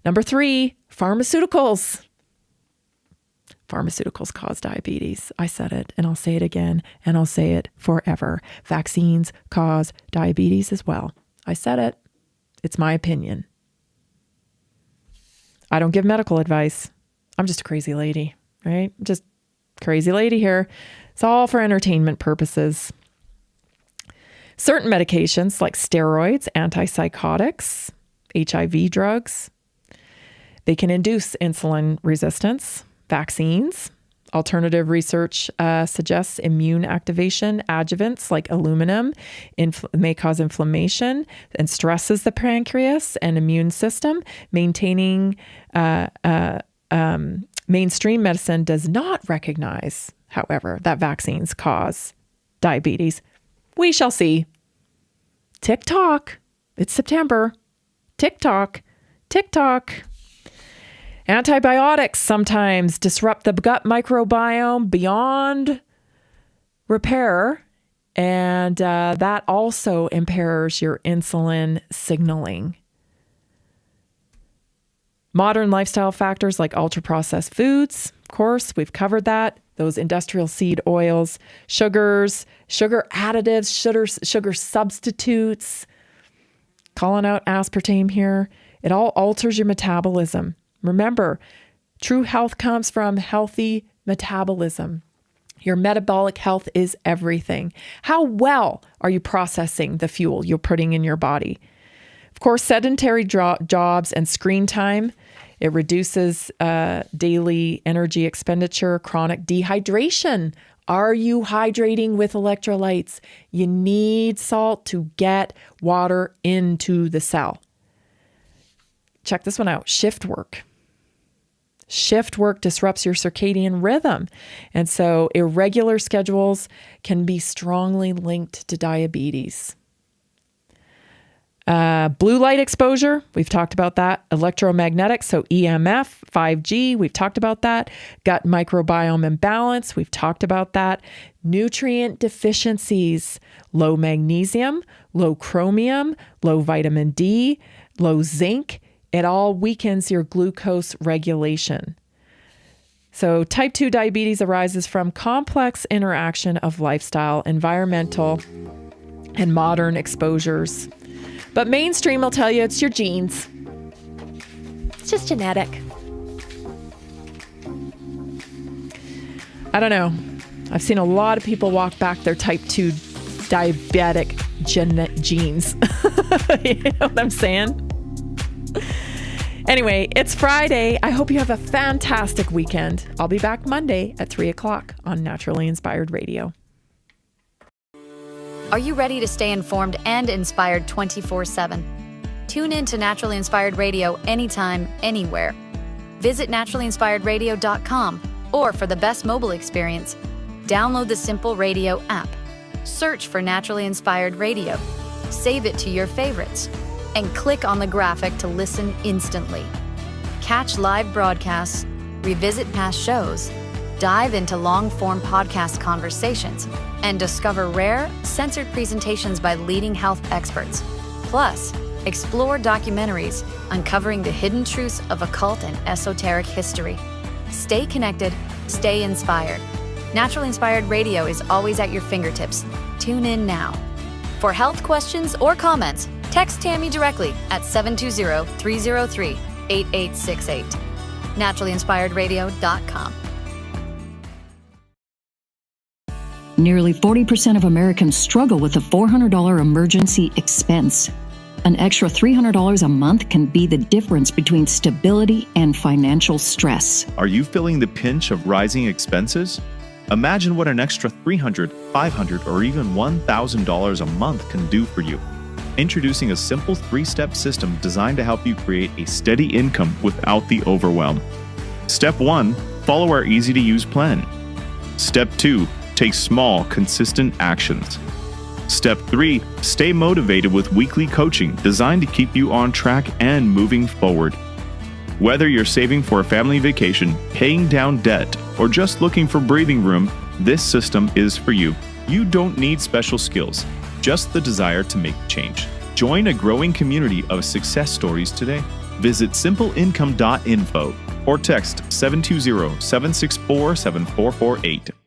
Number 3, pharmaceuticals. pharmaceuticals cause diabetes. I said it, and I'll say it again, and I'll say it forever. Vaccines cause diabetes as well. I said it. It's my opinion. I don't give medical advice. I'm just a crazy lady, right? Just crazy lady here. It's all for entertainment purposes. Certain medications like steroids, antipsychotics, HIV drugs, they can induce insulin resistance. Vaccines, alternative research suggests immune activation. Adjuvants like aluminum may cause inflammation and stresses the pancreas and immune system. Mainstream medicine does not recognize, however, that vaccines cause diabetes. We shall see. TikTok. It's September. TikTok. Antibiotics sometimes disrupt the gut microbiome beyond repair, and that also impairs your insulin signaling. Modern lifestyle factors like ultra-processed foods, of course, we've covered that. Those industrial seed oils, sugars, sugar additives, sugar substitutes, calling out aspartame here. It all alters your metabolism. Remember, true health comes from healthy metabolism. Your metabolic health is everything. How well are you processing the fuel you're putting in your body? Of course, sedentary jobs and screen time, it reduces daily energy expenditure, chronic dehydration. Are you hydrating with electrolytes? You need salt to get water into the cell. Check this one out. Shift work. Shift work disrupts your circadian rhythm. And so irregular schedules can be strongly linked to diabetes. Blue light exposure, we've talked about that. Electromagnetics, so EMF, 5G, we've talked about that. Gut microbiome imbalance, we've talked about that. Nutrient deficiencies, low magnesium, low chromium, low vitamin D, low zinc. It all weakens your glucose regulation. So type 2 diabetes arises from complex interaction of lifestyle, environmental, and modern exposures. But mainstream will tell you it's your genes. It's just genetic. I don't know. I've seen a lot of people walk back their type 2 diabetic genes. You know what I'm saying? Anyway, it's Friday. I hope you have a fantastic weekend. I'll be back Monday at 3 o'clock on Naturally Inspired Radio. Are you ready to stay informed and inspired 24/7? Tune in to Naturally Inspired Radio anytime, anywhere. Visit naturallyinspiredradio.com, or for the best mobile experience, download the Simple Radio app. Search for Naturally Inspired Radio. Save it to your favorites, and click on the graphic to listen instantly. Catch live broadcasts, revisit past shows, dive into long-form podcast conversations, and discover rare, censored presentations by leading health experts. Plus, explore documentaries uncovering the hidden truths of occult and esoteric history. Stay connected, stay inspired. Naturally Inspired Radio is always at your fingertips. Tune in now. For health questions or comments, text Tammy directly at 720-303-8868. naturallyinspiredradio.com. Nearly 40% of Americans struggle with a $400 emergency expense. An extra $300 a month can be the difference between stability and financial stress. Are you feeling the pinch of rising expenses? Imagine what an extra $300, $500, or even $1,000 a month can do for you. Introducing a simple 3-step system designed to help you create a steady income without the overwhelm. Step 1, follow our easy-to-use plan. Step 2, take small, consistent actions. Step 3, stay motivated with weekly coaching designed to keep you on track and moving forward. Whether you're saving for a family vacation, paying down debt, or just looking for breathing room, this system is for you. You don't need special skills, just the desire to make change. Join a growing community of success stories today. Visit simpleincome.info or text 720-764-7448.